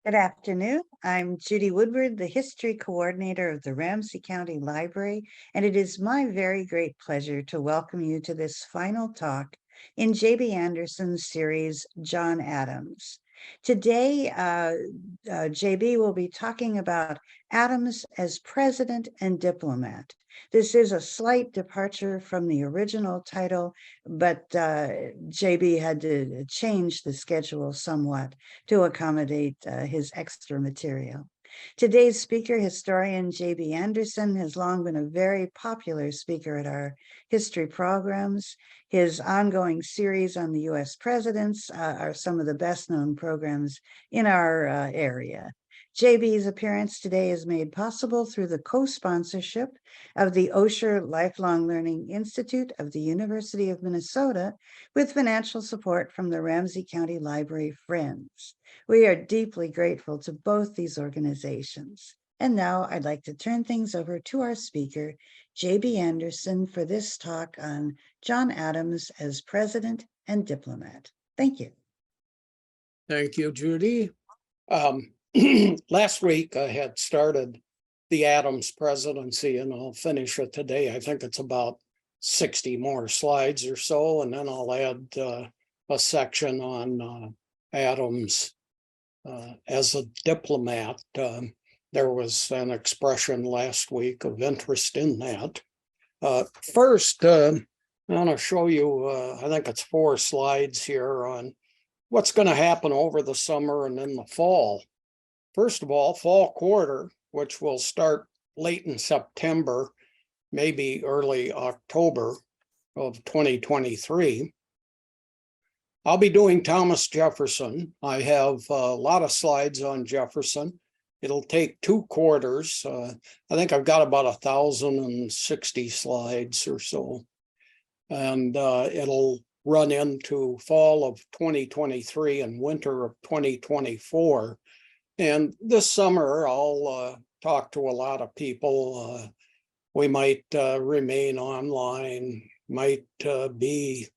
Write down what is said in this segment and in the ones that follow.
Good afternoon. I'm Judy Woodward, the History Coordinator of the Ramsey County Library, and it is my very great pleasure to welcome you to this final talk in J.B. Andersen's series, John Adams. Today, JB will be talking about Adams as president and diplomat. This is a slight departure from the original title, but JB had to change the schedule somewhat to accommodate his extra material. Today's speaker, historian J.B. Andersen, has long been a very popular speaker at our history programs. His ongoing series on the U.S. presidents are some of the best-known programs in our area. JB's appearance today is made possible through the co-sponsorship of the Osher Lifelong Learning Institute of the University of Minnesota, with financial support from the Ramsey County Library Friends. We are deeply grateful to both these organizations. And now I'd like to turn things over to our speaker, J.B. Andersen, for this talk on John Adams as president and diplomat. Thank you. Thank you, Judy. Last week I had started the Adams presidency, and I'll finish it today. I think it's about 60 more slides or so, and then I'll add a section on Adams as a diplomat. There was an expression last week of interest in that. First, I want to show you, I think it's 4 slides here on what's going to happen over the summer and in the fall. First of all, fall quarter, which will start late in September, maybe early October of 2023. I'll be doing Thomas Jefferson. I have a lot of slides on Jefferson. It'll take 2 quarters. I think I've got about 1,060 slides or so. And it'll run into fall of 2023 and winter of 2024. And this summer, I'll talk to a lot of people. We might remain online, might be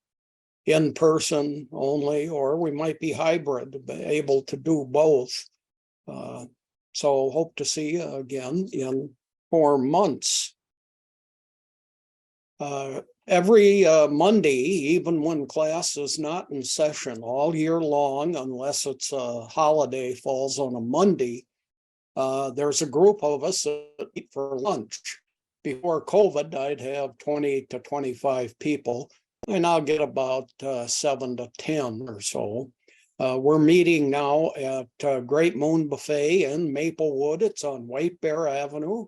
in person only, or we might be hybrid, able to do both. So hope to see you again in 4 months. Every Monday, even when class is not in session all year long, unless it's a holiday falls on a Monday, there's a group of us that eat for lunch. Before COVID, I'd have 20 to 25 people. I now get about 7 to 10 or so. We're meeting now at Great Moon Buffet in Maplewood. It's on White Bear Avenue.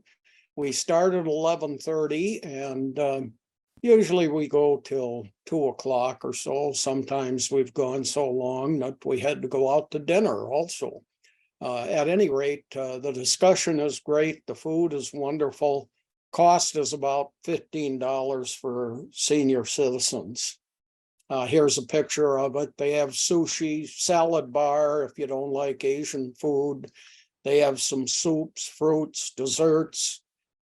We start at 11:30, and usually we go till 2 o'clock or so. Sometimes we've gone so long that we had to go out to dinner also. At any rate, the discussion is great. The food is wonderful. Cost is about $15 for senior citizens. Here's a picture of it. They have sushi, salad bar if you don't like Asian food. They have some soups, fruits, desserts,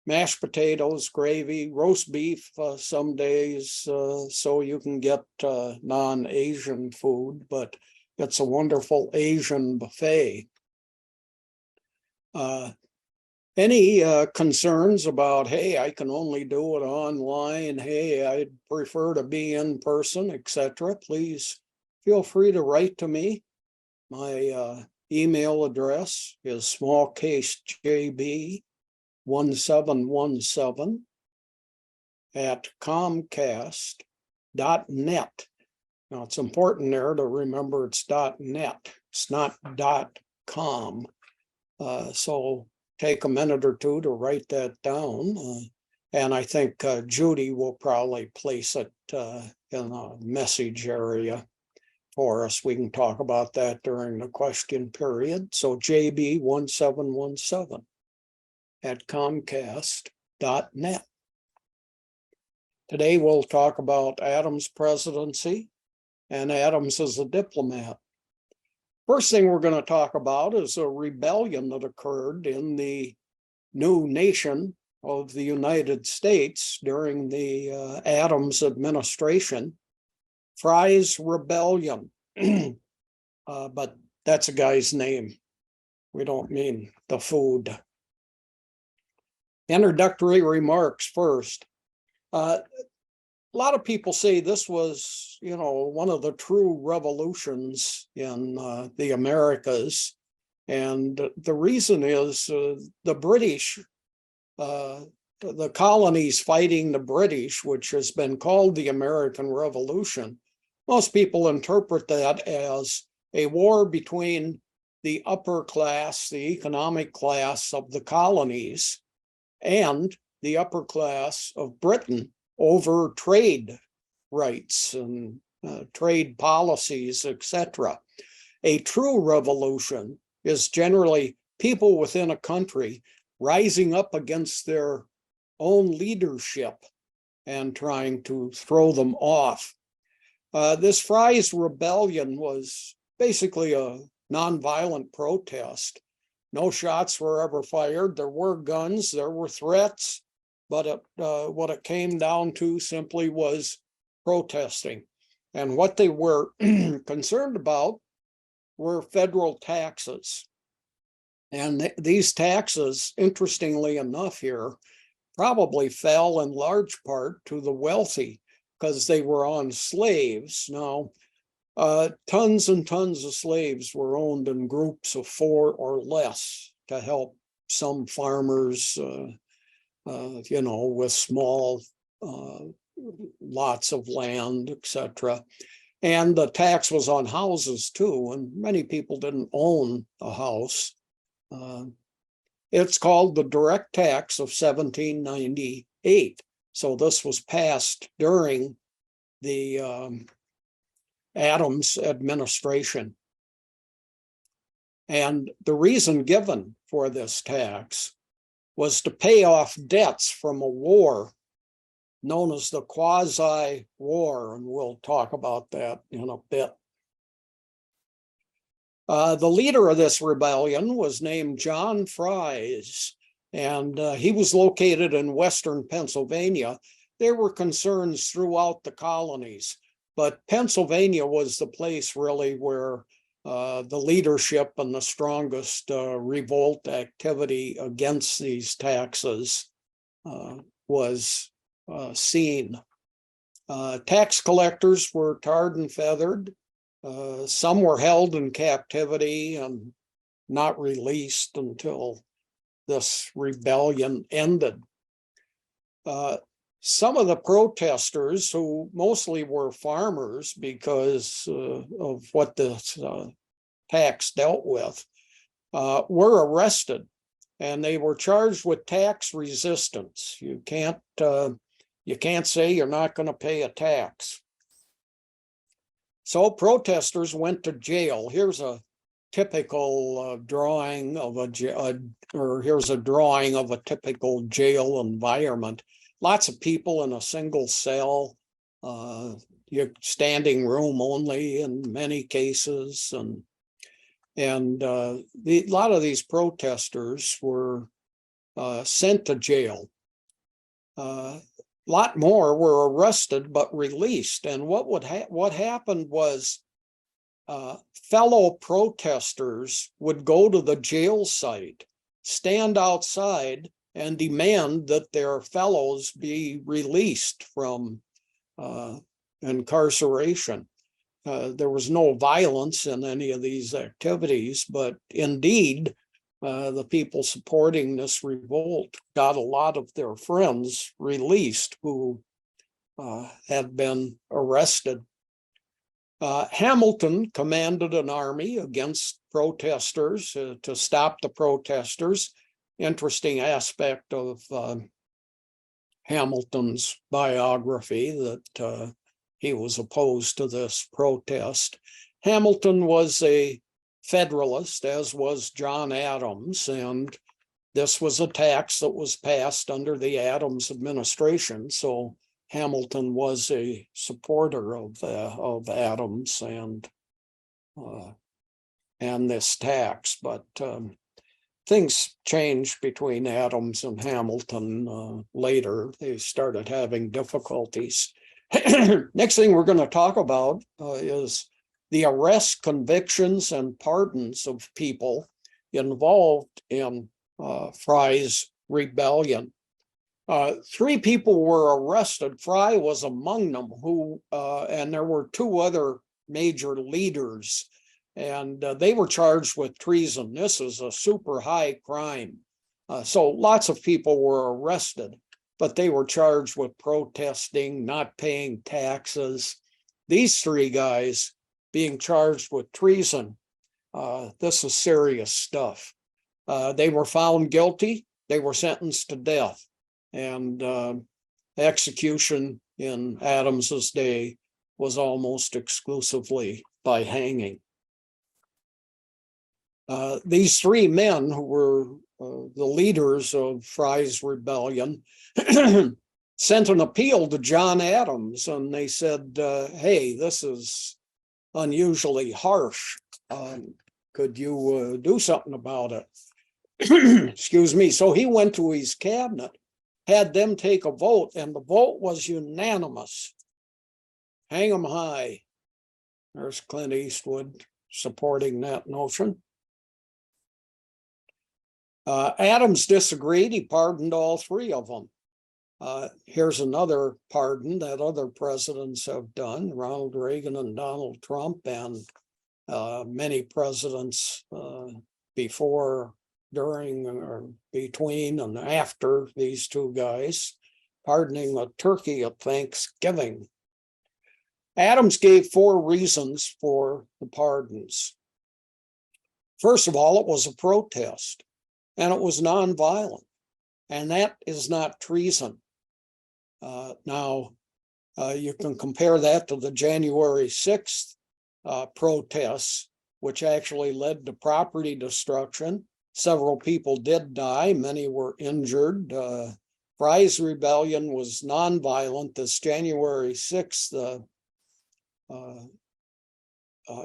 mashed potatoes, gravy, roast beef some days, so you can get non-Asian food, but it's a wonderful Asian buffet. Any concerns about, hey, I can only do it online, hey, I'd prefer to be in person, etc., please feel free to write to me. My email address is smallcasejb17117@comcast.net. Now it's important there to remember it's .net, it's not .com. So take a minute or two to write that down. And I think Judy will probably place it in a message area for us. We can talk about that during the question period. So jb17117@comcast.net. Today we'll talk about Adams' presidency and Adams as a diplomat. First thing we're going to talk about is a rebellion that occurred in the new nation of the United States during the Adams administration. Fry's Rebellion, but that's a guy's name. We don't mean the food. Introductory remarks first. A lot of people say this was, one of the true revolutions in the Americas. And the reason is the British, the colonies fighting the British, which has been called the American Revolution. Most people interpret that as a war between the upper class, the economic class of the colonies, and the upper class of Britain over trade rights and trade policies, etc. A true revolution is generally people within a country rising up against their own leadership and trying to throw them off. This Fry's Rebellion was basically a nonviolent protest. No shots were ever fired. There were guns, there were threats, but what it came down to simply was protesting. And what they were concerned about were federal taxes. And these taxes, interestingly enough here, probably fell in large part to the wealthy because they were on slaves. Now, tons and tons of slaves were owned in groups of 4 or less to help some farmers, with small lots of land, etc. And the tax was on houses too, and many people didn't own a house. It's called the direct tax of 1798. So this was passed during the Adams administration. And the reason given for this tax was to pay off debts from a war known as the Quasi-War, and we'll talk about that in a bit. The leader of this rebellion was named John Fries, and he was located in western Pennsylvania. There were concerns throughout the colonies, but Pennsylvania was the place really where the leadership and the strongest revolt activity against these taxes was seen. Tax collectors were tarred and feathered. Some were held in captivity and not released until this rebellion ended. Some of the protesters, who mostly were farmers because of what this tax dealt with, were arrested, and they were charged with tax resistance. You can't say you're not going to pay a tax. So protesters went to jail. Here's a typical drawing of here's a drawing of a typical jail environment. Lots of people in a single cell, standing room only in many cases, and a lot of these protesters were sent to jail. A lot more were arrested but released. And what happened was fellow protesters would go to the jail site, stand outside, and demand that their fellows be released from incarceration. There was no violence in any of these activities, but indeed, the people supporting this revolt got a lot of their friends released who had been arrested. Hamilton commanded an army against protesters to stop the protesters. Interesting aspect of Hamilton's biography that he was opposed to this protest. Hamilton was a Federalist, as was John Adams, and this was a tax that was passed under the Adams administration. So Hamilton was a supporter of Adams and this tax, but things changed between Adams and Hamilton later. They started having difficulties. Next thing we're going to talk about is the arrests, convictions, and pardons of people involved in Fry's rebellion. 3 people were arrested. Fry was among them, and there were 2 other major leaders, and they were charged with treason. This is a super high crime. So lots of people were arrested, but they were charged with protesting, not paying taxes. These 3 guys being charged with treason. This is serious stuff. They were found guilty. They were sentenced to death, and execution in Adams's day was almost exclusively by hanging. These 3 men who were the leaders of Fry's rebellion sent an appeal to John Adams, and they said, hey, this is unusually harsh. Could you do something about it? Excuse me. So he went to his cabinet, had them take a vote, and the vote was unanimous. Hang 'em high. There's Clint Eastwood supporting that notion. Adams disagreed. He pardoned all 3 of them. Here's another pardon that other presidents have done, Ronald Reagan and Donald Trump, and many presidents before, during, or between, and after these 2 guys, pardoning a turkey at Thanksgiving. Adams gave 4 reasons for the pardons. First of all, it was a protest, and it was nonviolent, and that is not treason. Now, you can compare that to the January 6th protests, which actually led to property destruction. Several people did die, many were injured. Fry's rebellion was nonviolent. This January 6th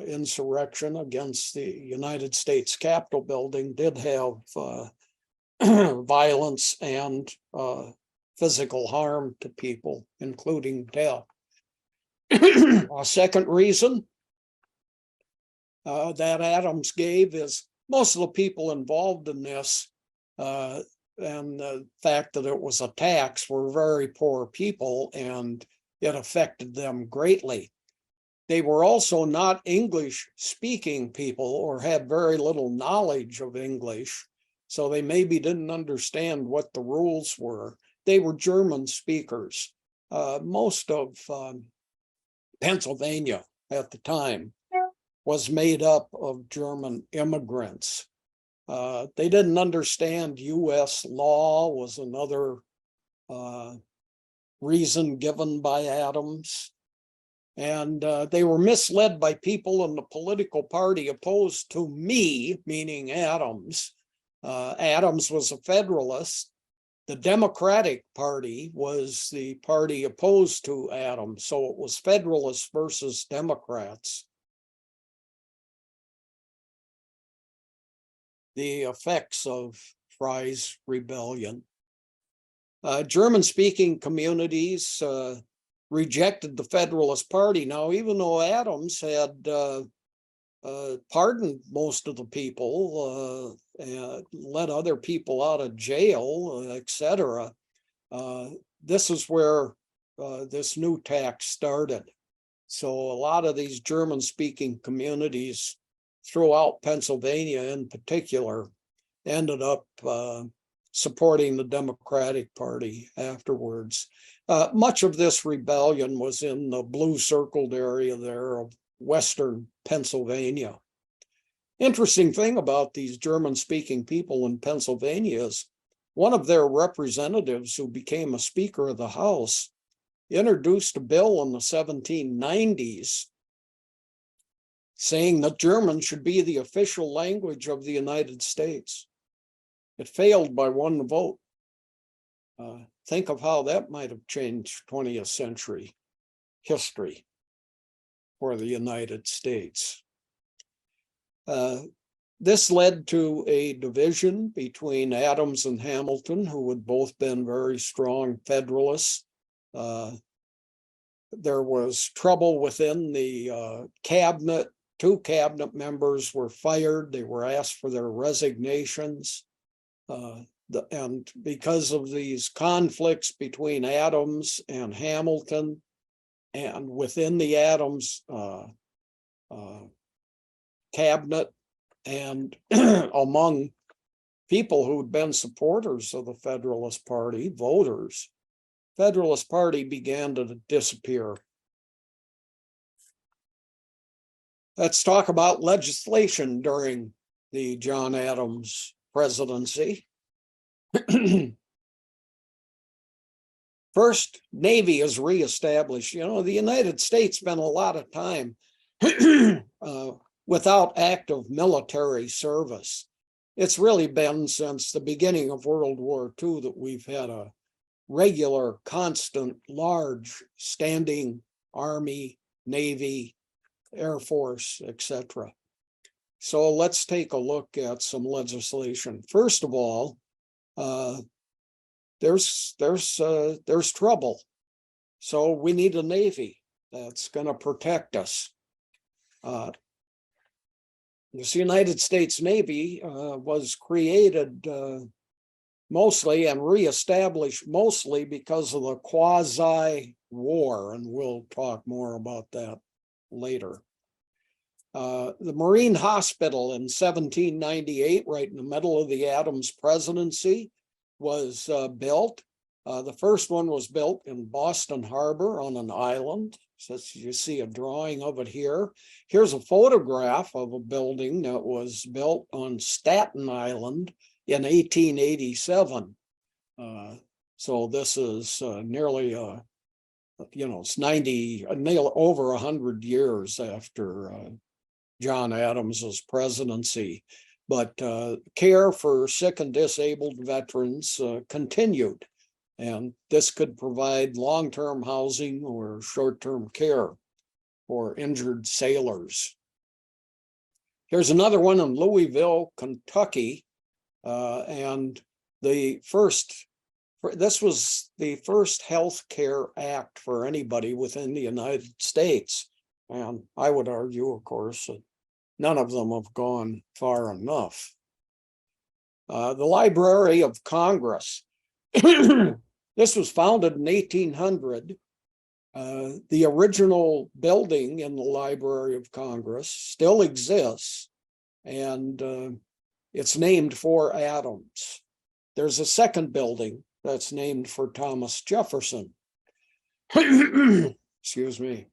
insurrection against the United States Capitol building did have violence and physical harm to people, including death. A second reason that Adams gave is most of the people involved in this and the fact that it was a tax were very poor people, and it affected them greatly. They were also not English speaking people or had very little knowledge of English, so they maybe didn't understand what the rules were. They were German speakers. Most of Pennsylvania at the time was made up of German immigrants. They didn't understand US law, was another reason given by Adams. And they were misled by people in the political party opposed to me, meaning Adams. Adams was a Federalist. The Democratic Party was the party opposed to Adams, so it was Federalists versus Democrats. The effects of Fry's rebellion. German-speaking communities rejected the Federalist Party. Now, even though Adams had pardoned most of the people, let other people out of jail, etc., this is where this new tax started. So a lot of these German-speaking communities throughout Pennsylvania in particular ended up supporting the Democratic Party afterwards. Much of this rebellion was in the blue circled area there of Western Pennsylvania. Interesting thing about these German-speaking people in Pennsylvania is one of their representatives, who became a Speaker of the House, introduced a bill in the 1790s saying that German should be the official language of the United States. It failed by 1 vote. Think of how that might have changed 20th century history for the United States. This led to a division between Adams and Hamilton, who had both been very strong Federalists. There was trouble within the cabinet 2 cabinet members were fired. They were asked for their resignations. And because of these conflicts between Adams and Hamilton, and within the Adams cabinet, and among people who'd been supporters of the Federalist Party, voters, Federalist Party began to disappear. Let's talk about legislation during the John Adams presidency. First, Navy is reestablished. You know, the United States spent a lot of time without active military service. It's really been since the beginning of World War II that we've had a regular, constant, large, standing Army, Navy, Air Force, etc. So let's take a look at some legislation. First of all, there's trouble. So we need a Navy that's going to protect us. This United States Navy was created mostly and reestablished mostly because of the quasi-war, and we'll talk more about that later. The Marine Hospital in 1798, right in the middle of the Adams presidency, was built. The first one was built in Boston Harbor on an island. So you see a drawing of it here. Here's a photograph of a building that was built on Staten Island in 1887. So this is nearly, it's 90, over 100 years after John Adams's presidency. But care for sick and disabled veterans continued. And this could provide long-term housing or short-term care for injured sailors. Here's another one in Louisville, Kentucky. And this was the first health care act for anybody within the United States. And I would argue, of course, that none of them have gone far enough. The Library of Congress. This was founded in 1800. The original building in the Library of Congress still exists, and it's named for Adams. There's a second building that's named for Thomas Jefferson. Excuse me.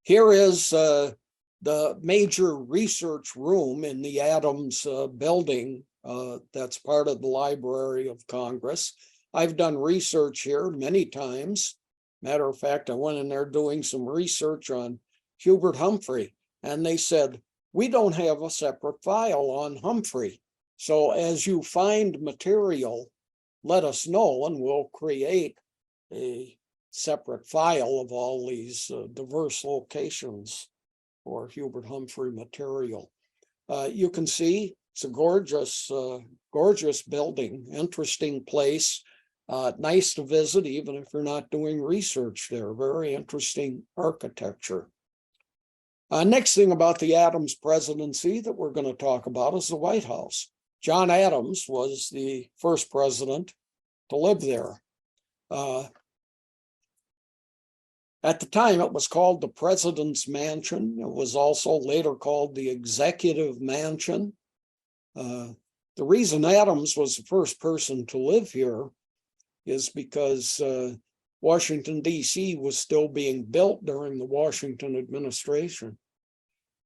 Here is the major research room in the Adams building that's part of the Library of Congress. I've done research here many times. Matter of fact, I went in there doing some research on Hubert Humphrey, and they said, we don't have a separate file on Humphrey. So as you find material, let us know, and we'll create a separate file of all these diverse locations for Hubert Humphrey material. You can see it's a gorgeous, gorgeous building, interesting place. Nice to visit, even if you're not doing research there. Very interesting architecture. Next thing about the Adams presidency that we're going to talk about is the White House. John Adams was the first president to live there. At the time, it was called the President's Mansion. It was also later called the Executive Mansion. The reason Adams was the first person to live here is because Washington, D.C. was still being built during the Washington administration.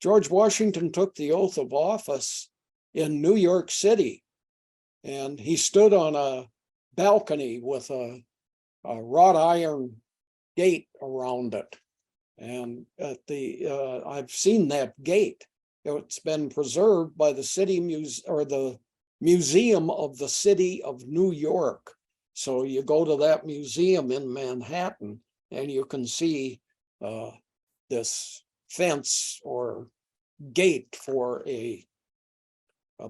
George Washington took the oath of office in New York City, and he stood on a balcony with a wrought iron gate around it. And at I've seen that gate. It's been preserved by the city the Museum of the City of New York. So you go to that museum in Manhattan, and you can see this fence or gate for a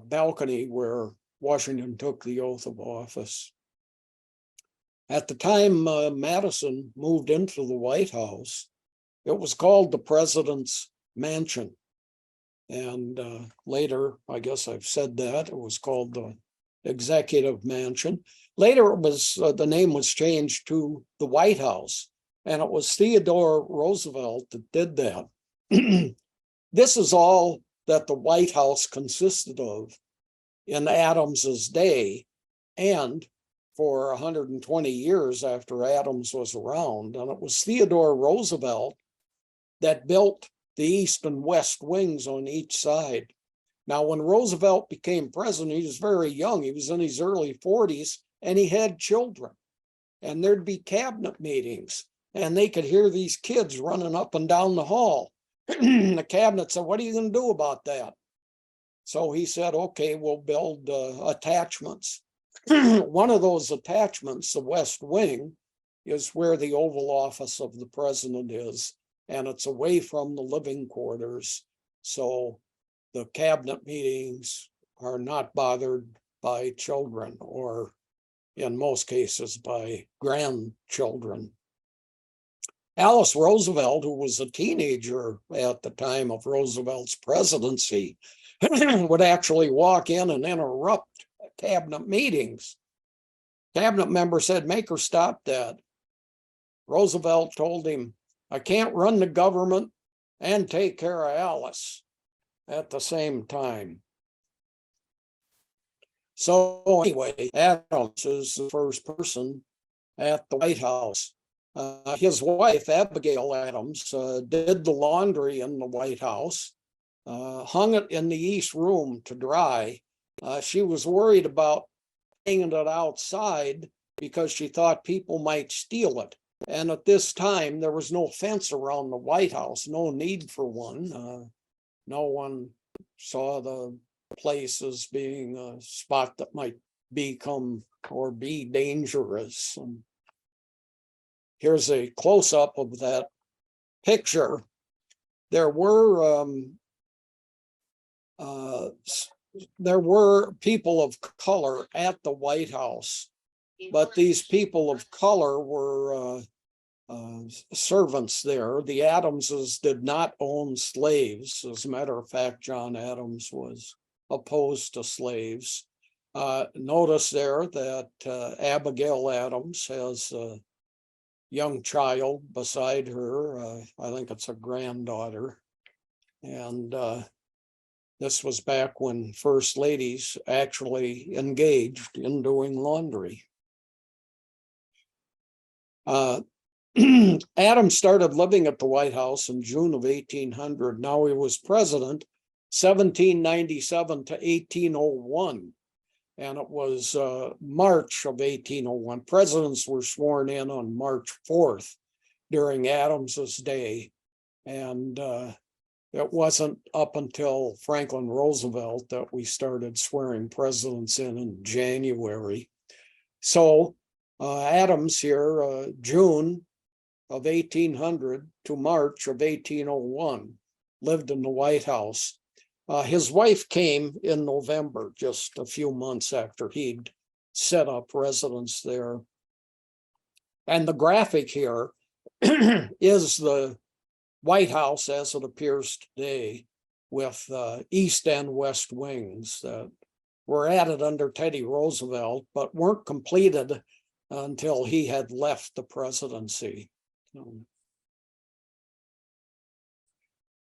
balcony where Washington took the oath of office. At the time Madison moved into the White House, it was called the President's mansion. And later, I guess I've said that, it was called the Executive Mansion. Later, it was the name was changed to the White House, and it was Theodore Roosevelt that did that. This is all that the White House consisted of in Adams's day, and for 120 years after Adams was around. And it was Theodore Roosevelt that built the east and west wings on each side. Now, when Roosevelt became president, he was very young. He was in his early 40s, and he had children. And there'd be cabinet meetings, and they could hear these kids running up and down the hall. The cabinet said, "What are you going to do about that?" So he said, "Okay, we'll build attachments." One of those attachments, the West Wing, is where the Oval Office of the president is, and it's away from the living quarters. So the cabinet meetings are not bothered by children, or in most cases by grandchildren. Alice Roosevelt, who was a teenager at the time of Roosevelt's presidency, would actually walk in and interrupt cabinet meetings. Cabinet member said, "Make her stop that." Roosevelt told him, "I can't run the government and take care of Alice at the same time." So anyway, Adams is the first person at the White House. His wife, Abigail Adams, did the laundry in the White House, hung it in the East Room to dry. She was worried about hanging it outside because she thought people might steal it. And at this time, there was no fence around the White House, no need for one. No one saw the place as being a spot that might become or be dangerous. And here's a close-up of that picture. There were people of color at the White House, but these people of color were servants there. The Adamses did not own slaves. As a matter of fact, John Adams was opposed to slaves. Notice there that Abigail Adams has a young child beside her. I think it's a granddaughter. And this was back when first ladies actually engaged in doing laundry. Adams started living at the White House in June of 1800. Now he was president 1797 to 1801. And it was March of 1801. Presidents were sworn in on March 4th during Adams's day. And it wasn't up until Franklin Roosevelt that we started swearing presidents in January. So Adams here, June of 1800 to March of 1801, lived in the White House. His wife came in November, just a few months after he'd set up residence there. And the graphic here is the White House as it appears today, with east and west wings that were added under Teddy Roosevelt, but weren't completed until he had left the presidency.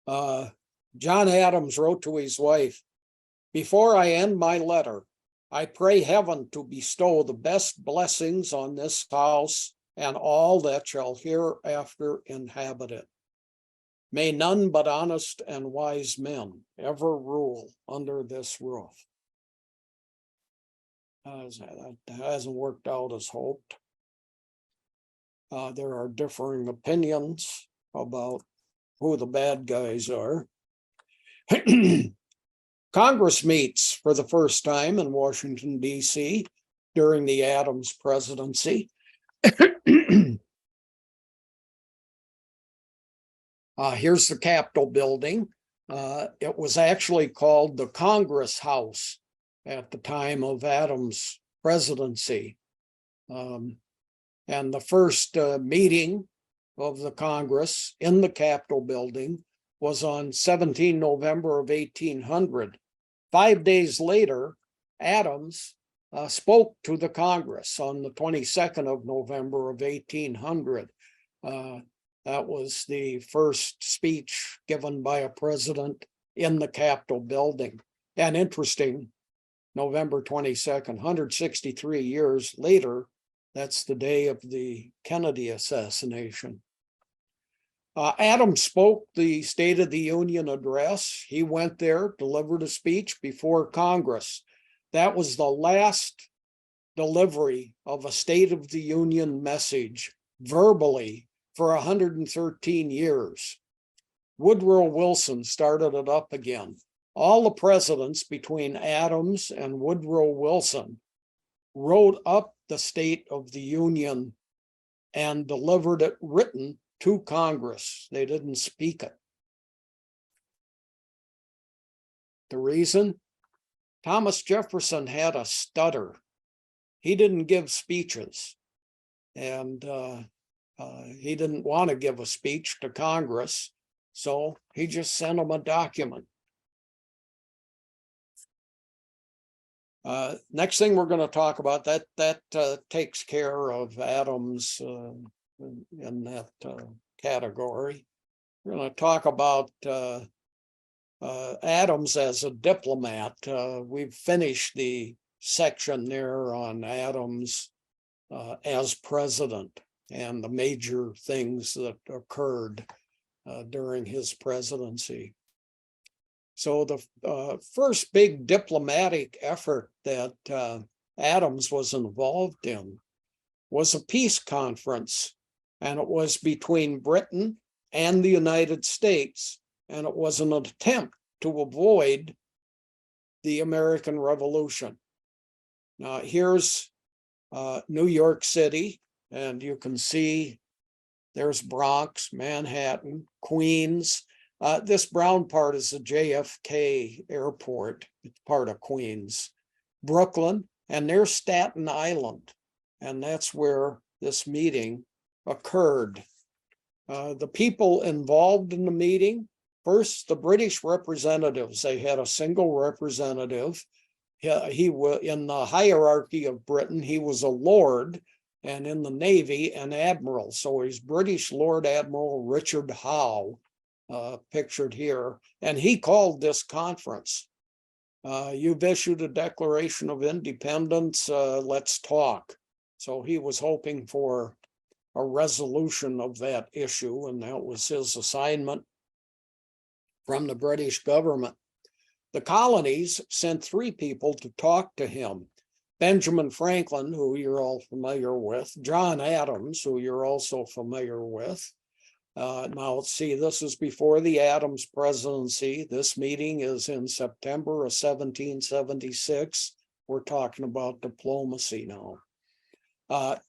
John Adams wrote to his wife, "Before I end my letter, I pray heaven to bestow the best blessings on this house and all that shall hereafter inhabit it. May none but honest and wise men ever rule under this roof." That hasn't worked out as hoped. There are differing opinions about who the bad guys are. Congress meets for the first time in Washington, D.C. during the Adams presidency. Here's the Capitol building. It was actually called the Congress House at the time of Adams' presidency. And the first meeting of the Congress in the Capitol building was on 17 November of 1800. 5 days later, Adams spoke to the Congress on the 22nd of November of 1800. That was the first speech given by a president in the Capitol building. And interesting, November 22nd, 163 years later, that's the day of the Kennedy assassination. Adams spoke the State of the Union address. He went there, delivered a speech before Congress. That was the last delivery of a State of the Union message verbally for 113 years. Woodrow Wilson started it up again. All the presidents between Adams and Woodrow Wilson wrote up the State of the Union and delivered it written to Congress. They didn't speak it. The reason? Thomas Jefferson had a stutter. He didn't give speeches, and he didn't want to give a speech to Congress, so he just sent them a document. Next thing we're going to talk about, that takes care of Adams in that category. We're going to talk about Adams as a diplomat. We've finished the section there on Adams as president and the major things that occurred during his presidency. So the first big diplomatic effort that Adams was involved in was a peace conference, and it was between Britain and the United States, and it was an attempt to avoid the American Revolution. Now here's New York City, and you can see there's Bronx, Manhattan, Queens. This brown part is the JFK airport. It's part of Queens. Brooklyn, and there's Staten Island. And that's where this meeting occurred. The people involved in the meeting, first, the British representatives. They had a single representative. He was in the hierarchy of Britain, he was a lord, and in the Navy, an admiral. So he's British Lord Admiral Richard Howe, pictured here, and he called this conference. You've issued a Declaration of Independence, let's talk. So he was hoping for a resolution of that issue, and that was his assignment from the British government. The colonies sent 3 people to talk to him. Benjamin Franklin, who you're all familiar with, John Adams, who you're also familiar with. Now, let's see, this is before the Adams presidency. This meeting is in September of 1776. We're talking about diplomacy now.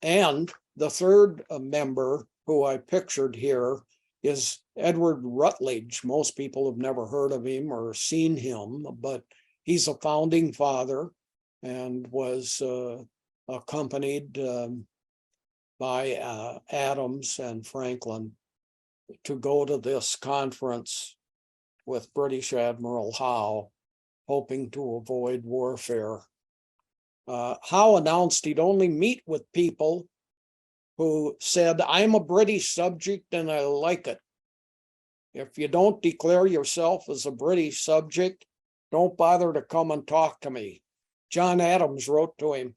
And the third member who I pictured here is Edward Rutledge. Most people have never heard of him or seen him, but he's a founding father and was accompanied by Adams and Franklin to go to this conference with British Admiral Howe, hoping to avoid warfare. Howe announced he'd only meet with people who said, I'm a British subject and I like it. If you don't declare yourself as a British subject, don't bother to come and talk to me. John Adams wrote to him,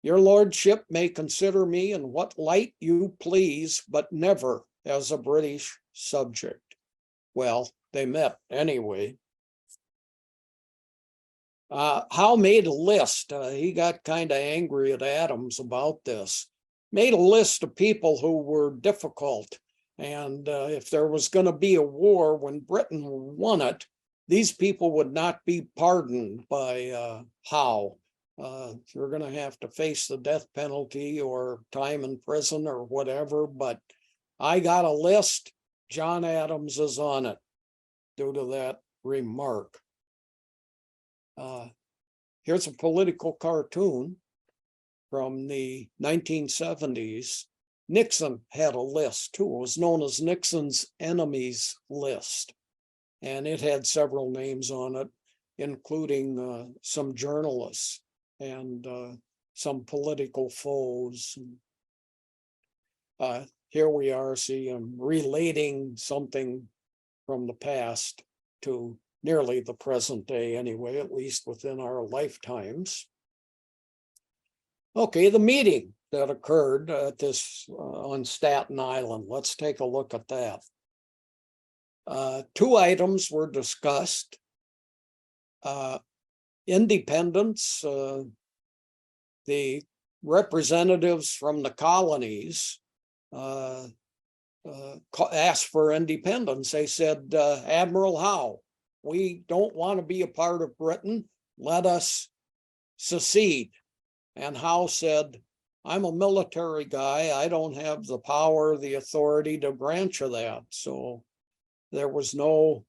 your lordship may consider me in what light you please, but never as a British subject. Well, they met anyway. Howe made a list. He got kind of angry at Adams about this. Made a list of people who were difficult. And if there was going to be a war when Britain won it, these people would not be pardoned by Howe. You're going to have to face the death penalty or time in prison or whatever. But I got a list. John Adams is on it due to that remark. Here's a political cartoon from the 1970s. Nixon had a list too. It was known as Nixon's enemies list. and it had several names on it, including some journalists and some political foes. Here we are, see, I'm relating something from the past to nearly the present day anyway, at least within our lifetimes. Okay, the meeting that occurred at this on Staten Island. Let's take a look at that. Two items were discussed. Independence, the representatives from the colonies asked for independence. They said, Admiral Howe, we don't want to be a part of Britain. Let us secede. And Howe said, I'm a military guy. I don't have the power, the authority to grant you that. So there was no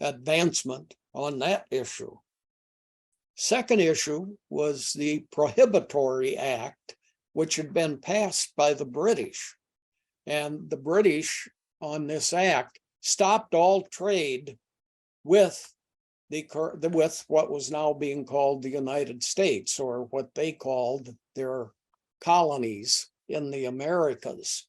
advancement on that issue. Second issue was the Prohibitory Act, which had been passed by the British. And the British on this act stopped all trade with what was now being called the United States, or what they called their colonies in the Americas.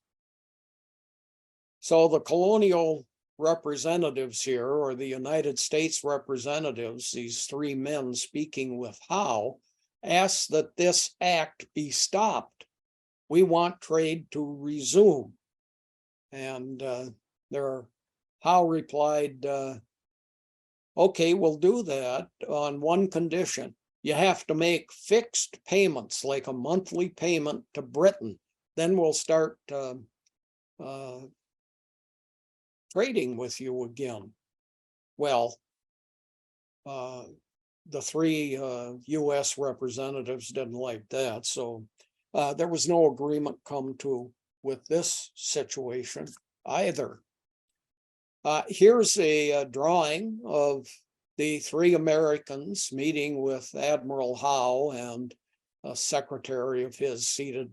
So the colonial representatives here, or the United States representatives, these three men speaking with Howe, asked that this act be stopped. We want trade to resume. And Howe replied, okay, we'll do that on one condition. You have to make fixed payments, like a monthly payment to Britain. Then we'll start trading with you again. Well, the three US representatives didn't like that. So there was no agreement come to with this situation either. Here's a drawing of the three Americans meeting with Admiral Howe and a secretary of his seated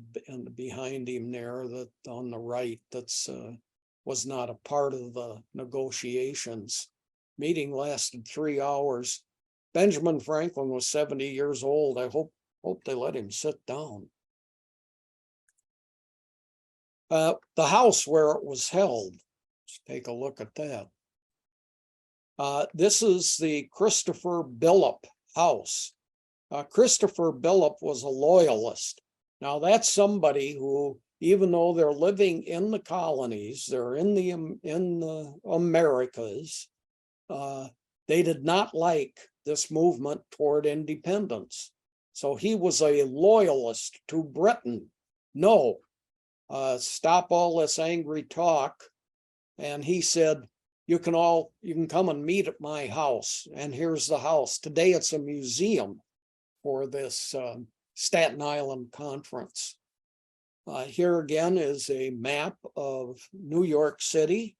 behind him there, that on the right, that's was not a part of the negotiations. Meeting lasted 3 hours. Benjamin Franklin was 70 years old. I hope they let him sit down. The house where it was held. Let's take a look at that. This is the Christopher Billop House. Christopher Billop was a loyalist. Now that's somebody who, even though they're living in the colonies, they're in the Americas, they did not like this movement toward independence. So he was a loyalist to Britain. No, stop all this angry talk. And he said, you can come and meet at my house. And here's the house. Today it's a museum for this Staten Island conference. Here again is a map of New York City.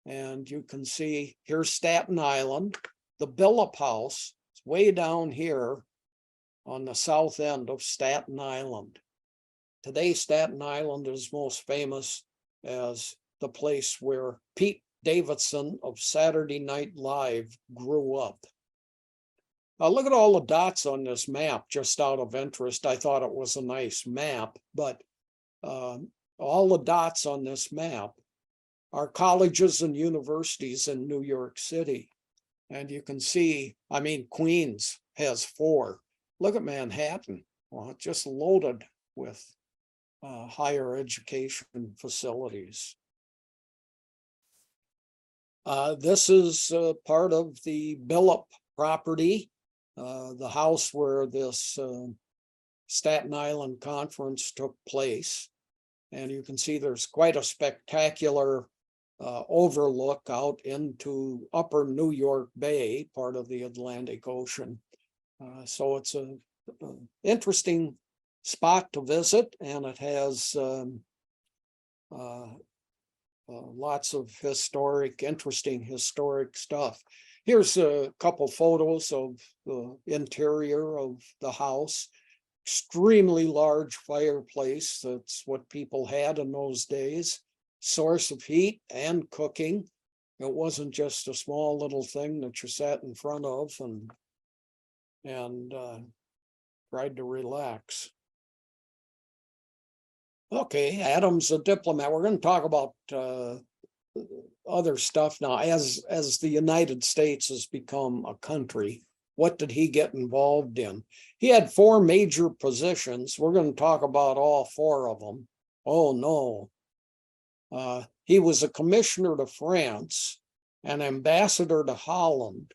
And you can see here's Staten Island. The Billop House is way down here on the south end of Staten Island. Today, Staten Island is most famous as the place where Pete Davidson of Saturday Night Live grew up. Now look at all the dots on this map, just out of interest. I thought it was a nice map, but all the dots on this map are colleges and universities in New York City. And you can see, I mean, Queens has 4. Look at Manhattan. Well, it's just loaded with higher education facilities. This is part of the Billop property, the house where this Staten Island conference took place. And you can see there's quite a spectacular overlook out into upper New York Bay, part of the Atlantic Ocean. So it's an interesting spot to visit, and it has lots of interesting historic stuff. Here's a couple photos of the interior of the house. Extremely large fireplace. That's what people had in those days. Source of heat and cooking. It wasn't just a small little thing that you sat in front of and tried to relax. Okay, Adams, a diplomat. We're going to talk about other stuff now. As the United States has become a country, what did he get involved in? He had 4 major positions. We're going to talk about all 4 of them. Oh no. He was a commissioner to France, an ambassador to Holland,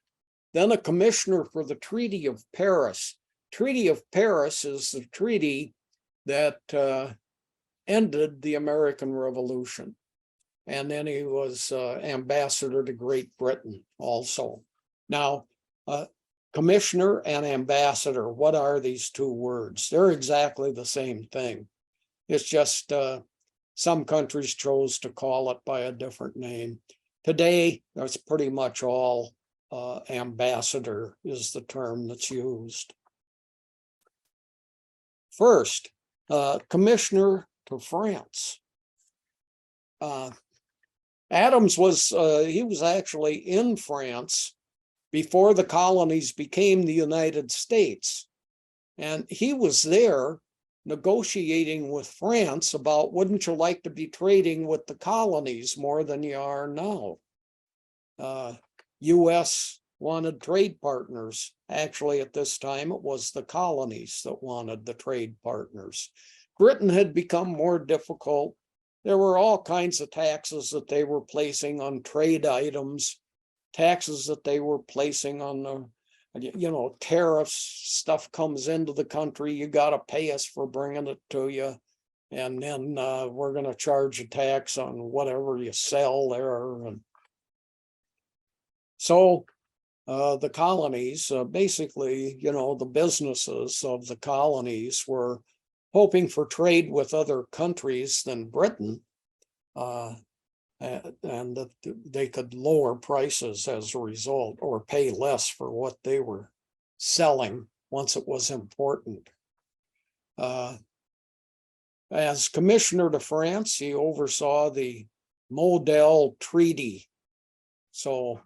then a commissioner for the Treaty of Paris. Treaty of Paris is the treaty that ended the American Revolution. And then he was ambassador to Great Britain also. Now, commissioner and ambassador, what are these 2 words? They're exactly the same thing. It's just some countries chose to call it by a different name. Today, that's pretty much all ambassador is the term that's used. First, commissioner to France. Adams was, he was actually in France before the colonies became the United States. And he was there negotiating with France about, wouldn't you like to be trading with the colonies more than you are now? US wanted trade partners. Actually, at this time, it was the colonies that wanted the trade partners. Britain had become more difficult. There were all kinds of taxes that they were placing on trade items, taxes that they were placing on the, tariffs. Stuff comes into the country, you got to pay us for bringing it to you. And then we're going to charge a tax on whatever you sell there. And so the colonies, basically, the businesses of the colonies were hoping for trade with other countries than Britain, and that they could lower prices as a result, or pay less for what they were selling once it was important. As commissioner to France, he oversaw the Model Treaty. So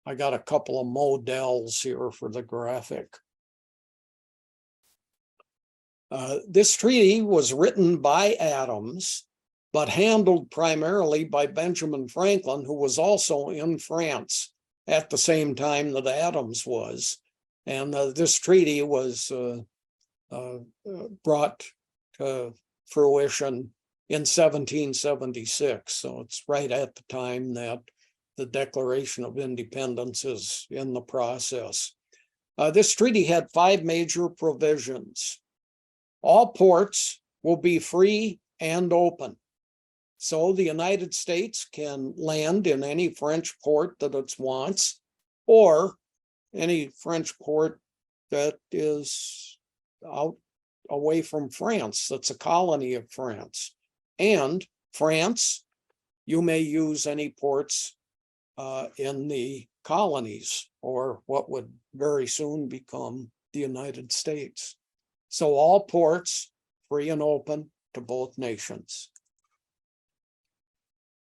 I got a couple of models here for the graphic. This treaty was written by Adams, but handled primarily by Benjamin Franklin, who was also in France at the same time that Adams was. And this treaty was brought to fruition in 1776. So it's right at the time that the Declaration of Independence is in the process. This treaty had 5 major provisions. All ports will be free and open. So the United States can land in any French port that it wants, or any French port that is out away from France, that's a colony of France. And France, you may use any ports in the colonies, or what would very soon become the United States. So all ports free and open to both nations.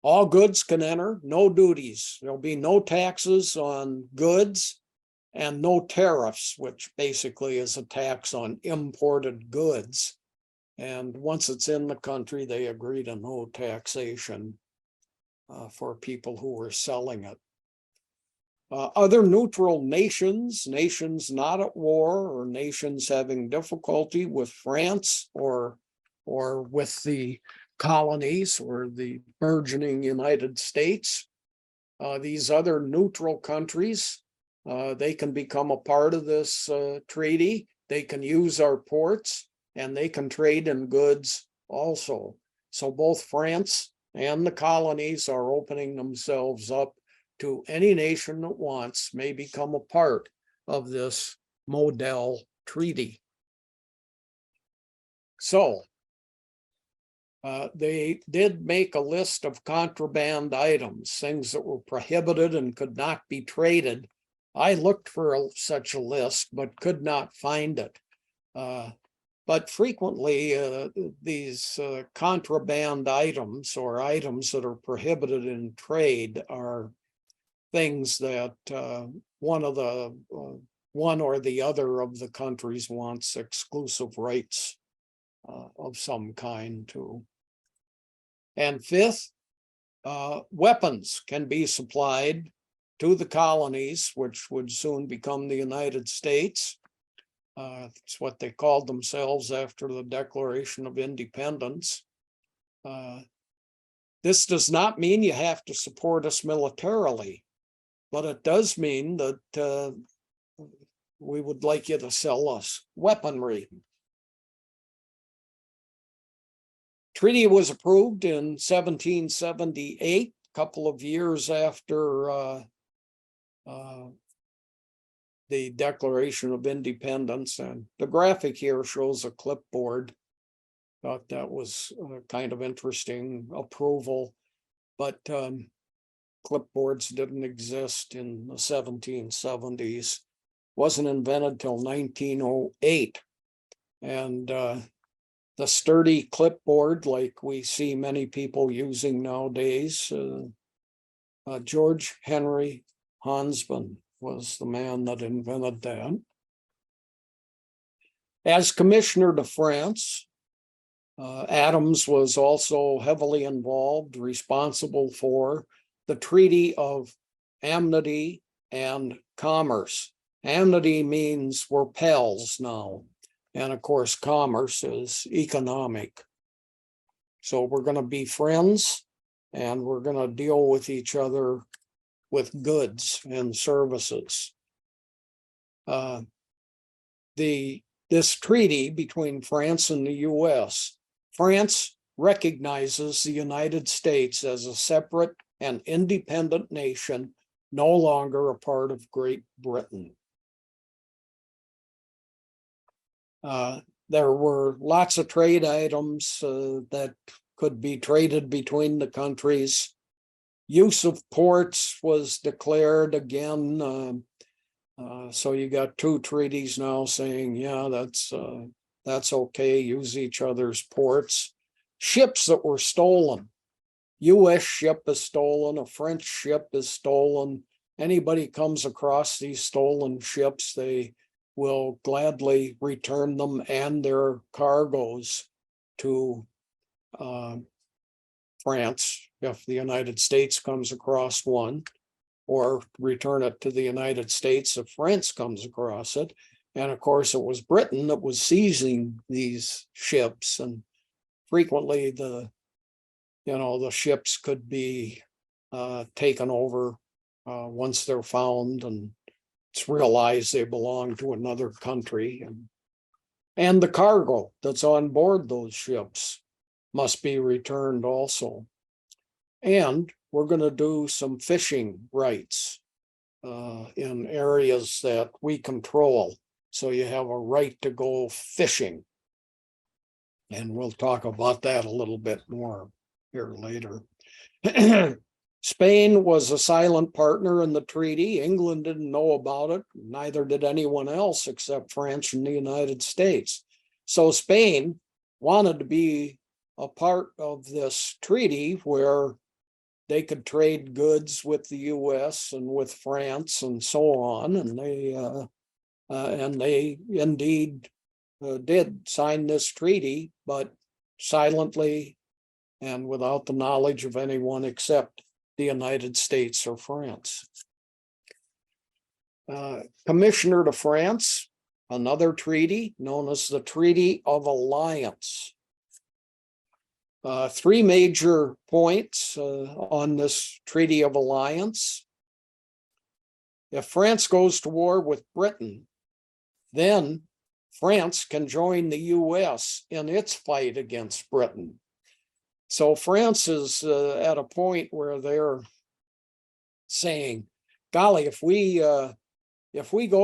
All goods can enter, no duties. There'll be no taxes on goods and no tariffs, which basically is a tax on imported goods. And once it's in the country, they agree to no taxation for people who were selling it. Other neutral nations, nations not at war, or nations having difficulty with France or with the colonies or the burgeoning United States, these other neutral countries, they can become a part of this treaty. They can use our ports, and they can trade in goods also. So both France and the colonies are opening themselves up to any nation that wants, may become a part of this Model Treaty. So they did make a list of contraband items, things that were prohibited and could not be traded. I looked for such a list, but could not find it. But frequently, these contraband items, or items that are prohibited in trade, are things that one or the other of the countries wants exclusive rights of some kind to. And fifth, weapons can be supplied to the colonies, which would soon become the United States. It's what they called themselves after the Declaration of Independence. This does not mean you have to support us militarily, but it does mean that we would like you to sell us weaponry. Treaty was approved in 1778, a couple of years after the Declaration of Independence. And the graphic here shows a clipboard. Thought that was kind of interesting approval, but clipboards didn't exist in the 1770s. Wasn't invented till 1908. And the sturdy clipboard, like we see many people using nowadays, George Henry Hansman was the man that invented that. As commissioner to France, Adams was also heavily involved, responsible for the Treaty of Amity and Commerce. Amity means we're pals now. And of course, commerce is economic. So we're going to be friends and we're going to deal with each other with goods and services. This treaty between France and the US, France recognizes the United States as a separate and independent nation, no longer a part of Great Britain. There were lots of trade items that could be traded between the countries. Use of ports was declared again. So you got two treaties now saying, yeah, that's okay, use each other's ports. Ships that were stolen. US ship is stolen, a French ship is stolen. Anybody comes across these stolen ships, they will gladly return them and their cargoes to France if the United States comes across one, or return it to the United States if France comes across it. And of course, it was Britain that was seizing these ships, and frequently the ships could be taken over once they're found and it's realized they belong to another country. And the cargo that's on board those ships must be returned also. And we're going to do some fishing rights in areas that we control. So you have a right to go fishing. And we'll talk about that a little bit more here later. Spain was a silent partner in the treaty. England didn't know about it. Neither did anyone else except France and the United States. So Spain wanted to be a part of this treaty where they could trade goods with the US and with France and so on. And they indeed did sign this treaty, but silently and without the knowledge of anyone except the United States or France. Commissioner to France, another treaty known as the Treaty of Alliance. Three major points on this Treaty of Alliance. If France goes to war with Britain, then France can join the US in its fight against Britain. So France is at a point where they're saying, golly, if we go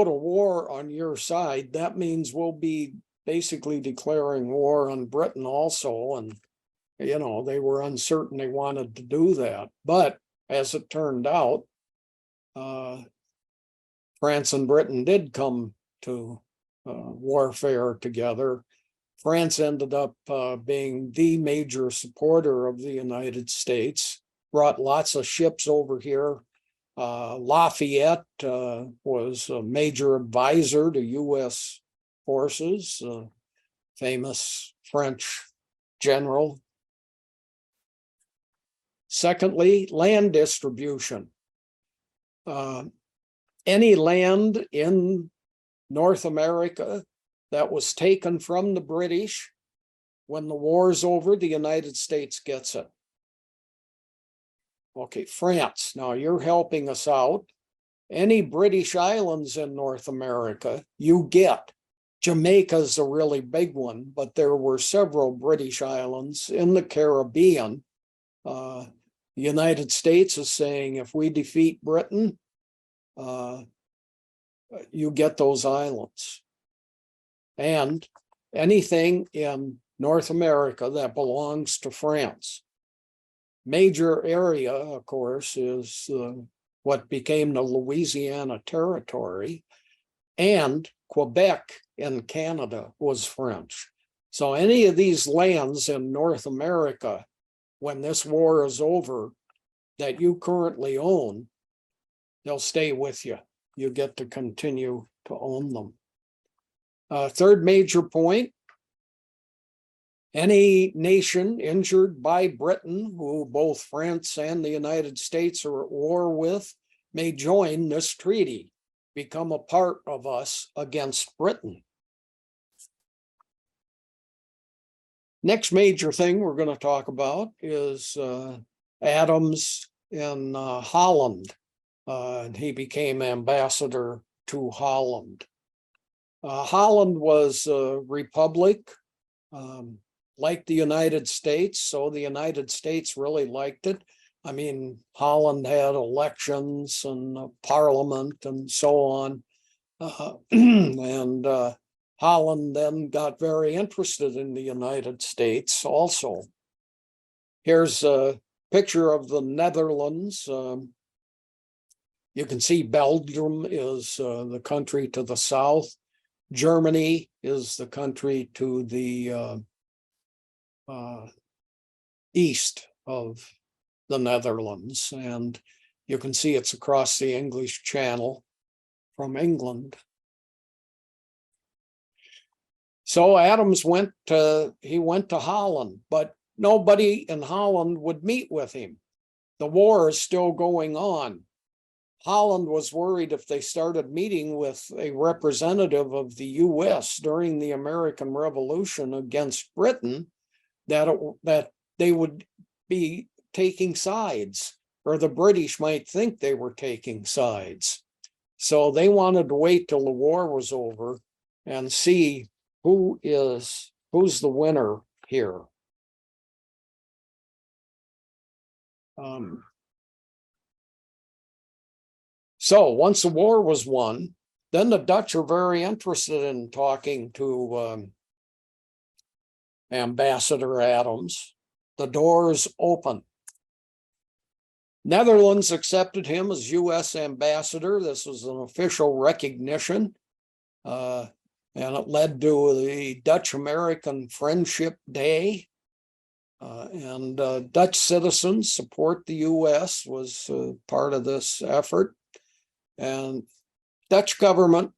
to war on your side, that means we'll be basically declaring war on Britain also. And, they were uncertain they wanted to do that. But as it turned out, France and Britain did come to warfare together. France ended up being the major supporter of the United States, brought lots of ships over here Lafayette was a major advisor to U.S. forces, famous French general. Secondly, land distribution. Any land in North America that was taken from the British, when the war's over, the United States gets it. Okay, France, now you're helping us out. Any British islands in North America, you get. Jamaica's a really big one, but there were several British islands in the Caribbean. The United States is saying, if we defeat Britain, you get those islands. And anything in North America that belongs to France. Major area, of course, is what became the Louisiana Territory, and Quebec in Canada was French. So any of these lands in North America, when this war is over, that you currently own, they'll stay with you. You get to continue to own them. Third major point, any nation injured by Britain, who both France and the United States are at war with, may join this treaty, become a part of us against Britain. Next major thing we're going to talk about is Adams in Holland. He became ambassador to Holland. Holland was a republic, like the United States, so the United States really liked it. I mean, Holland had elections and a parliament and so on. And Holland then got very interested in the United States also. Here's a picture of the Netherlands. You can see Belgium is the country to the south. Germany is the country to the east of the Netherlands, and you can see it's across the English Channel from England. So Adams went to Holland, but nobody in Holland would meet with him. The war is still going on. Holland was worried if they started meeting with a representative of the US during the American Revolution against Britain, that they would be taking sides, or the British might think they were taking sides. So they wanted to wait till the war was over and see who's the winner here. So once the war was won, then the Dutch are very interested in talking to Ambassador Adams. The doors open. Netherlands accepted him as U.S. ambassador. This was an official recognition, and it led to the Dutch-American Friendship Day. And Dutch citizens support the U.S. was part of this effort. And Dutch government,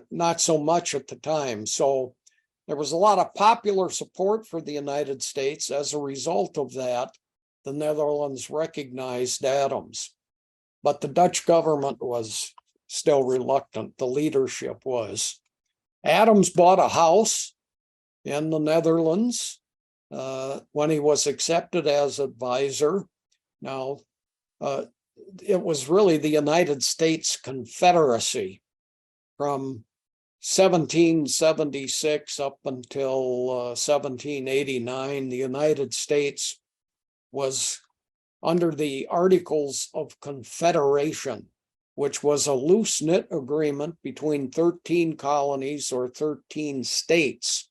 not so much at the time. So there was a lot of popular support for the United States. As a result of that, the Netherlands recognized Adams. But the Dutch government was still reluctant. The leadership was. Adams bought a house in the Netherlands when he was accepted as advisor. Now, it was really the United States Confederacy from 1776 up until 1789. The United States was under the Articles of Confederation, which was a loose-knit agreement between 13 colonies or 13 states.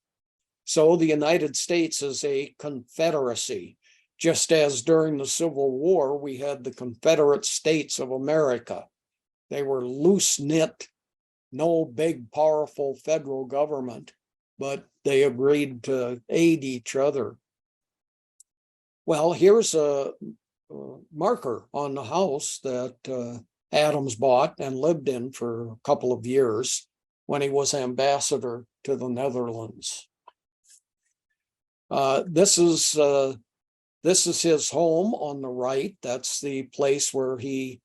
So the United States is a confederacy, just as during the Civil War, we had the Confederate States of America. They were loose-knit, no big, powerful federal government, but they agreed to aid each other. Well, here's a marker on the house that Adams bought and lived in for a couple of years when he was ambassador to the Netherlands. This is his home on the right. That's the place where he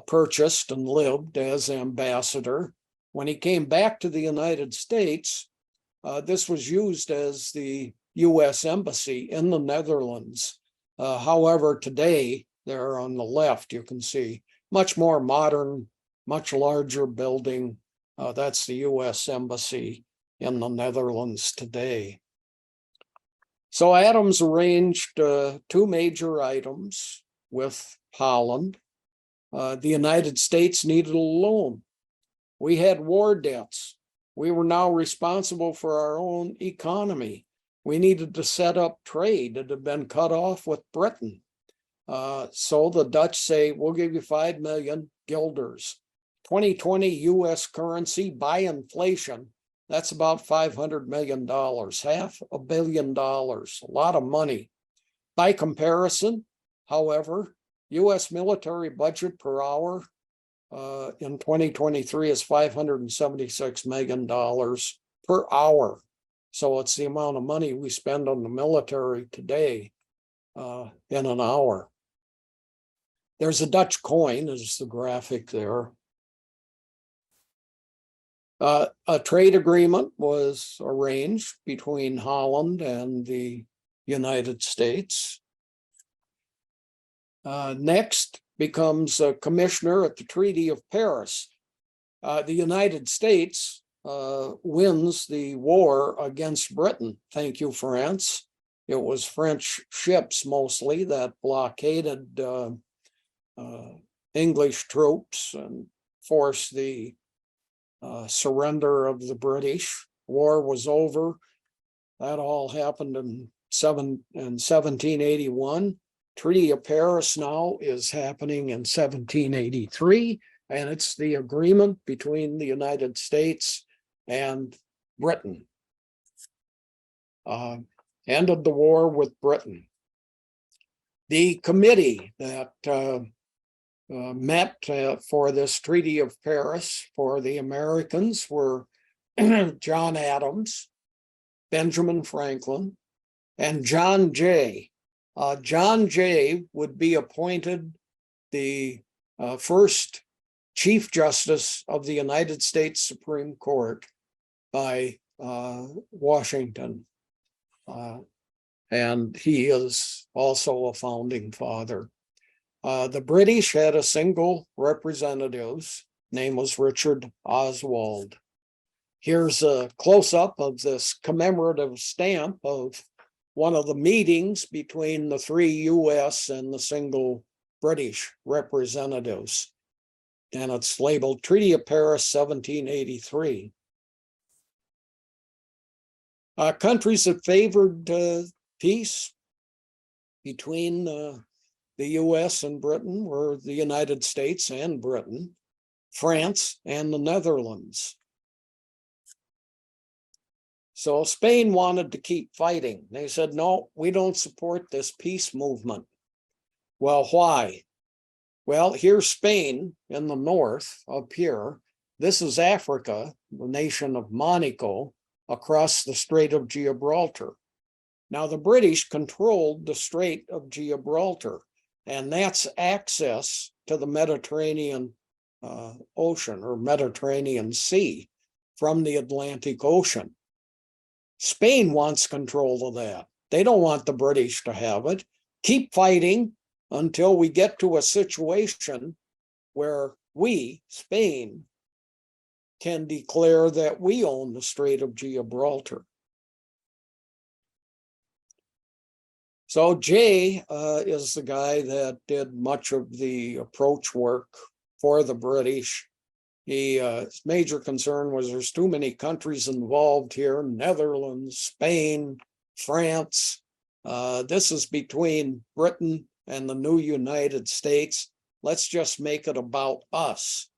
purchased and lived as ambassador. When he came back to the United States, this was used as the U.S. Embassy in the Netherlands. However, today, there on the left, you can see much more modern, much larger building. That's the U.S. Embassy in the Netherlands today. So Adams arranged two major items with Holland. The United States needed a loan. We had war debts. We were now responsible for our own economy. We needed to set up trade that had been cut off with Britain. So the Dutch say, we'll give you 5 million guilders. 2020 US currency by inflation, that's about $500 million, $500 million, a lot of money. By comparison, however, US military budget per hour in 2023 is $576 million per hour. So it's the amount of money we spend on the military today in an hour. There's a Dutch coin, is the graphic there. A trade agreement was arranged between Holland and the United States. Next becomes a commissioner at the Treaty of Paris. The United States wins the war against Britain. Thank you, France. It was French ships mostly that blockaded English troops and forced the surrender of the British. War was over. That all happened in 1781. Treaty of Paris now is happening in 1783, and it's the agreement between the United States and Britain. Ended the war with Britain. The committee that met for this Treaty of Paris for the Americans were John Adams, Benjamin Franklin, and John Jay. John Jay would be appointed the first Chief Justice of the United States Supreme Court by Washington. And he is also a founding father. The British had a single representative, name was Richard Oswald. Here's a close-up of this commemorative stamp of one of the meetings between the three US and the single British representatives. And it's labeled Treaty of Paris, 1783. Countries that favored peace between the US and Britain were the United States and Britain, France, and the Netherlands. So Spain wanted to keep fighting. They said, no, we don't support this peace movement. Well, why? Well, here's Spain in the north up here. This is Africa, the nation of Monaco, across the Strait of Gibraltar. Now, the British controlled the Strait of Gibraltar, and that's access to the Mediterranean Ocean or Mediterranean Sea from the Atlantic Ocean. Spain wants control of that. They don't want the British to have it. Keep fighting until we get to a situation where we, Spain, can declare that we own the Strait of Gibraltar. So Jay is the guy that did much of the approach work for the British. His major concern was there's too many countries involved here, Netherlands, Spain, France. This is between Britain and the new United States. Let's just make it about us.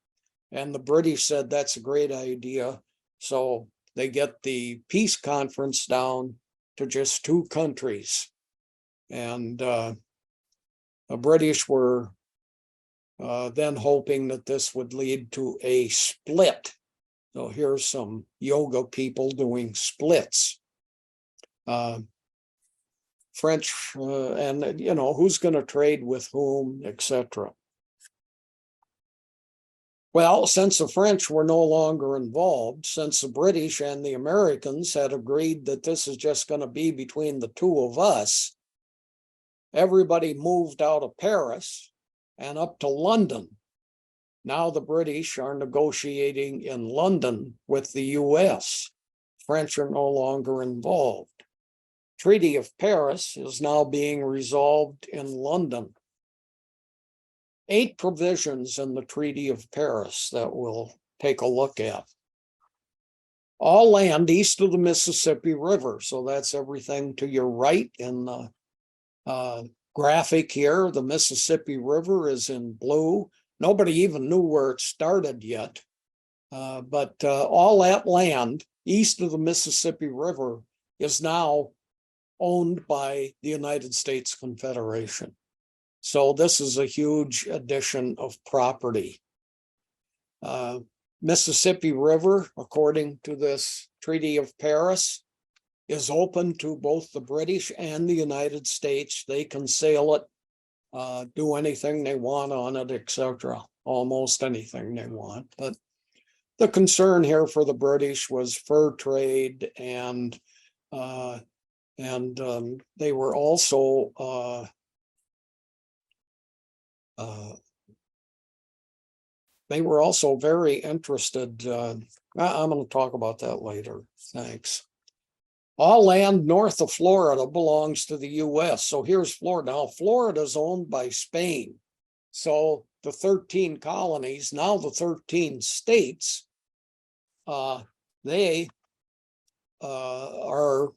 And the British said that's a great idea. So they get the peace conference down to just two countries. And The British were then hoping that this would lead to a split. So here's some yoga people doing splits. French, and who's going to trade with whom, etc. Well, since the French were no longer involved, since the British and the Americans had agreed that this is just going to be between the two of us, everybody moved out of Paris and up to London. Now the British are negotiating in London with the US. French are no longer involved. Treaty of Paris is now being resolved in London. 8 provisions in the Treaty of Paris that we'll take a look at. All land east of the Mississippi River. So that's everything to your right in the graphic here. The Mississippi River is in blue. Nobody even knew where it started yet. But all that land east of the Mississippi River is now owned by the United States Confederation. So this is a huge addition of property. Mississippi River, according to this Treaty of Paris, is open to both the British and the United States. They can sail it, do anything they want on it, etc. Almost anything they want. But the concern here for the British was fur trade, and they were also very interested. I'm going to talk about that later. Thanks. All land north of Florida belongs to the US. So here's Florida. Now, Florida is owned by Spain. So the 13 colonies, now the 13 states, they are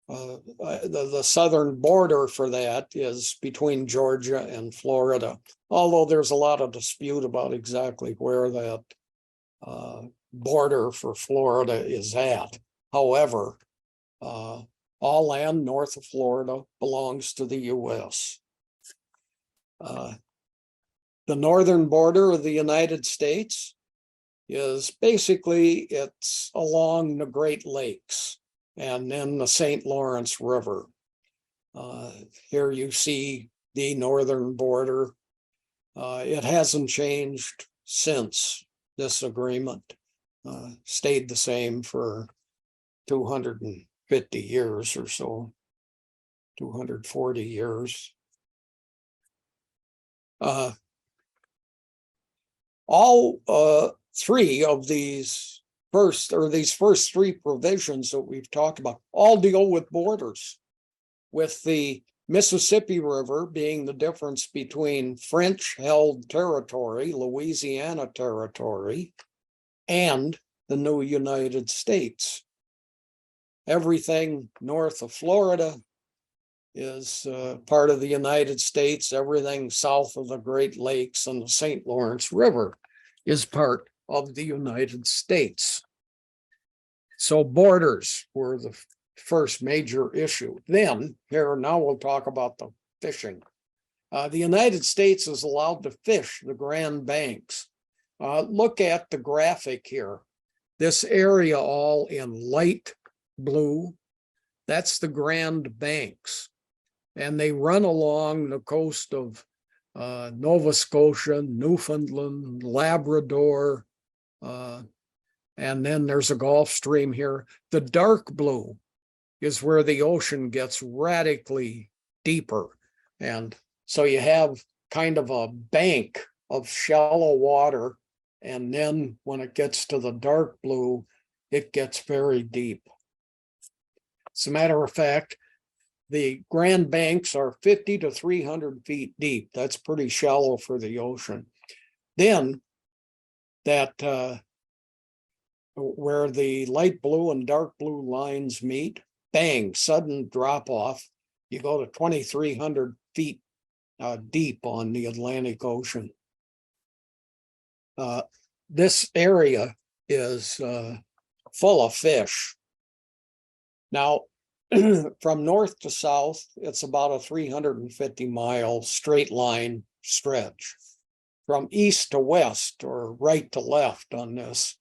the southern border for that is between Georgia and Florida, although there's a lot of dispute about exactly where that border for Florida is at. However, all land north of Florida belongs to the US. The northern border of the United States is basically, it's along the Great Lakes and then the St. Lawrence River. Here you see the northern border. It hasn't changed since this agreement. Stayed the same for 250 years or so, 240 years. All 3 of these first 3 provisions that we've talked about all deal with borders, with the Mississippi River being the difference between French-held territory, Louisiana territory, and the new United States. Everything north of Florida is part of the United States. Everything south of the Great Lakes and the St. Lawrence River is part of the United States. So borders were the first major issue. Then, now we'll talk about the fishing. The United States is allowed to fish the Grand Banks. Look at the graphic here. This area all in light blue, that's the Grand Banks. And they run along the coast of Nova Scotia, Newfoundland, Labrador, and then there's a Gulf Stream here. The dark blue is where the ocean gets radically deeper. And so you have kind of a bank of shallow water. And then when it gets to the dark blue, it gets very deep. As a matter of fact, the Grand Banks are 50 to 300 feet deep. That's pretty shallow for the ocean. Then that where the light blue and dark blue lines meet, bang, sudden drop off. You go to 2,300 feet deep on the Atlantic Ocean. This area is full of fish. Now, From north to south, it's about a 350-mile straight line stretch. From east to west, or right to left on this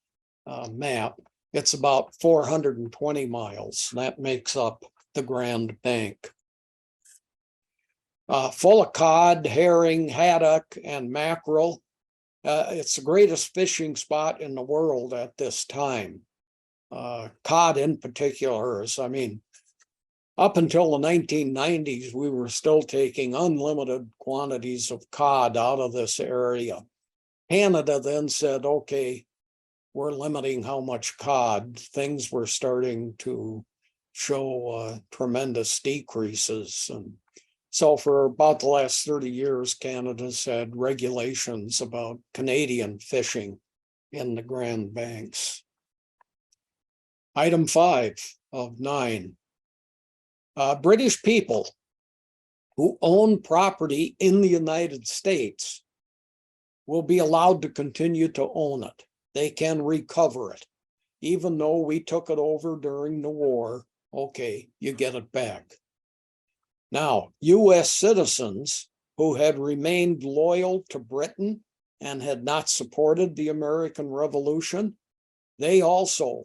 map, it's about 420 miles. That makes up the Grand Bank. Full of cod, herring, haddock, and mackerel. It's the greatest fishing spot in the world at this time. Cod in particular is, up until the 1990s, we were still taking unlimited quantities of cod out of this area. Canada then said, okay, we're limiting how much cod. Things were starting to show tremendous decreases. And so for about the last 30 years, Canada's had regulations about Canadian fishing in the Grand Banks. Item 5 of 9. British people who own property in the United States will be allowed to continue to own it. They can recover it. Even though we took it over during the war, okay, you get it back. Now, US citizens who had remained loyal to Britain and had not supported the American Revolution, they also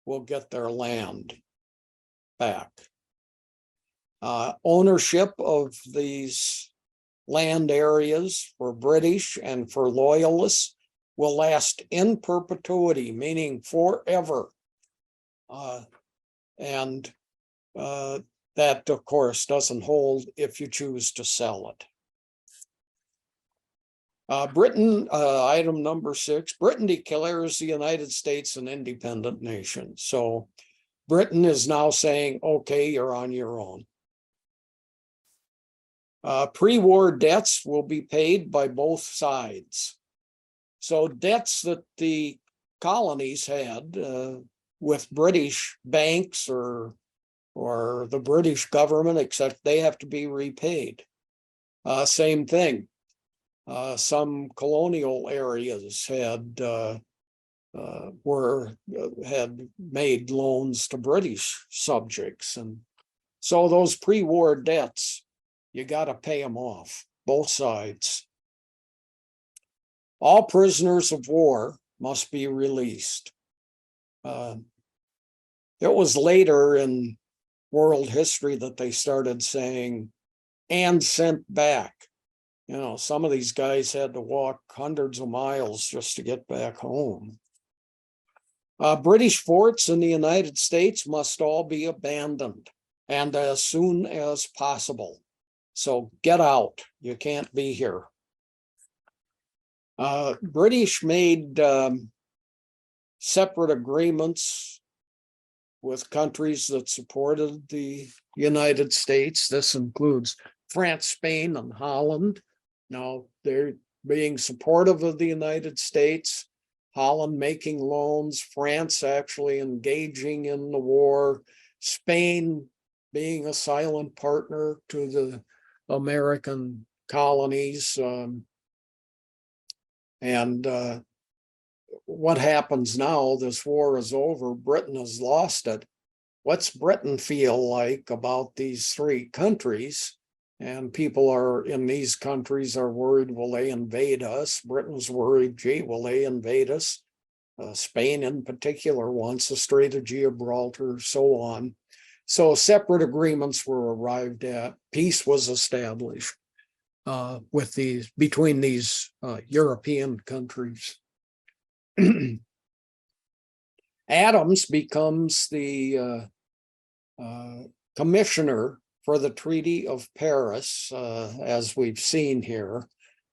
will get their land back. Ownership of these land areas for British and for loyalists will last in perpetuity, meaning forever. That, of course, doesn't hold if you choose to sell it. Britain, item number 6, Britain declares the United States an independent nation. So Britain is now saying, okay, you're on your own. Pre-war debts will be paid by both sides. So debts that the colonies had with British banks or the British government, except they have to be repaid. Same thing. Some colonial areas had made loans to British subjects, and so those pre-war debts, you got to pay them off, both sides. All prisoners of war must be released. It was later in world history that they started saying, and sent back. You know, some of these guys had to walk hundreds of miles just to get back home. British forts in the United States must all be abandoned, and as soon as possible. So get out, you can't be here. British made separate agreements with countries that supported the United States. This includes France, Spain, and Holland. Now they're being supportive of the United States, Holland making loans, France actually engaging in the war, Spain being a silent partner to the American colonies. What happens now, this war is over, Britain has lost it. What's Britain feel like about these three countries? And people are in these countries are worried, will they invade us? Britain's worried, gee, will they invade us? Spain in particular wants the Strait of Gibraltar, so on. So separate agreements were arrived at. Peace was established between these European countries. Adams becomes the commissioner for the Treaty of Paris, as we've seen here.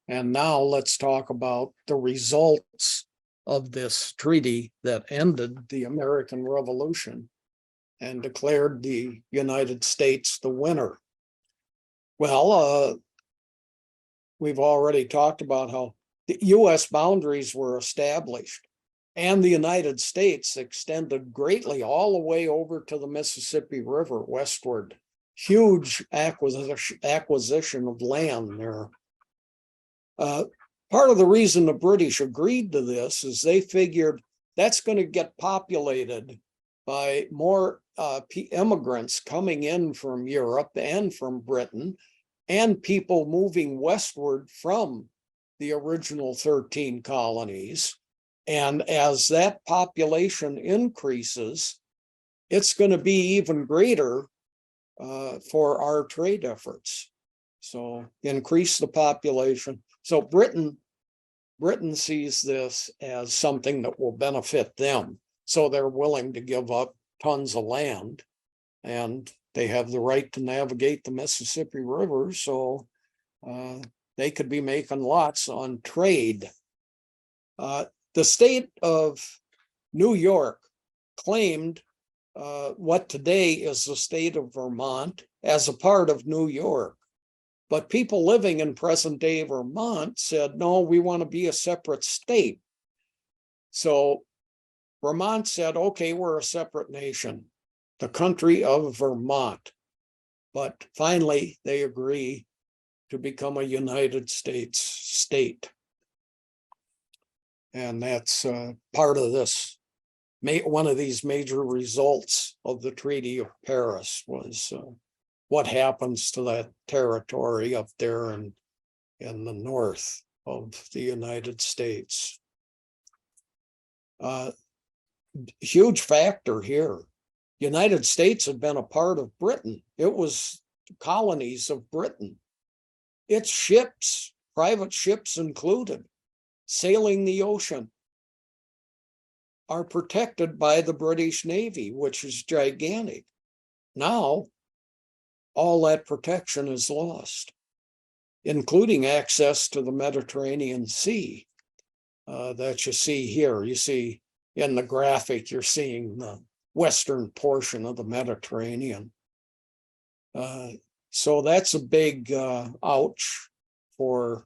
And now let's talk about the results of this treaty that ended the American Revolution and declared the United States the winner. Well, we've already talked about how the US boundaries were established, and the United States extended greatly all the way over to the Mississippi River westward. Huge acquisition of land there. Part of the reason the British agreed to this is they figured that's going to get populated by more immigrants coming in from Europe and from Britain, and people moving westward from the original 13 colonies. And as that population increases, it's going to be even greater for our trade efforts. So increase the population. So Britain sees this as something that will benefit them. So they're willing to give up tons of land, and they have the right to navigate the Mississippi River. So they could be making lots on trade. The state of New York claimed what today is the state of Vermont as a part of New York. But people living in present day Vermont said, no, we want to be a separate state. So Vermont said, okay, we're a separate nation, the country of Vermont. But finally, they agree to become a United States state. And that's part of this. One of these major results of the Treaty of Paris was what happens to that territory up there in the north of the United States. Huge factor here. United States had been a part of Britain. It was colonies of Britain. Its ships, private ships included, sailing the ocean, are protected by the British Navy, which is gigantic. Now, all that protection is lost, including access to the Mediterranean Sea that you see here. You see in the graphic, you're seeing the western portion of the Mediterranean. So that's a big ouch for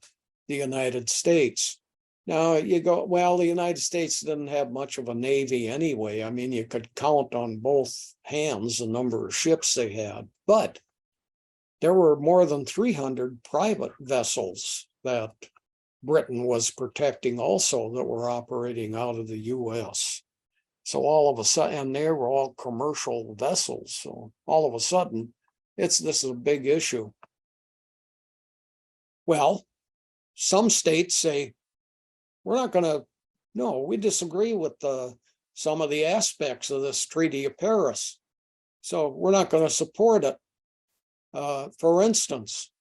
the United States. Now you go, well, the United States didn't have much of a navy anyway. I mean, you could count on both hands the number of ships they had, but there were more than 300 private vessels that Britain was protecting also that were operating out of the US. So all of a sudden, and they were all commercial vessels. So all of a sudden, this is a big issue. Well, some states say, we're not going to, no, we disagree with some of the aspects of this Treaty of Paris. So we're not going to support it. For instance,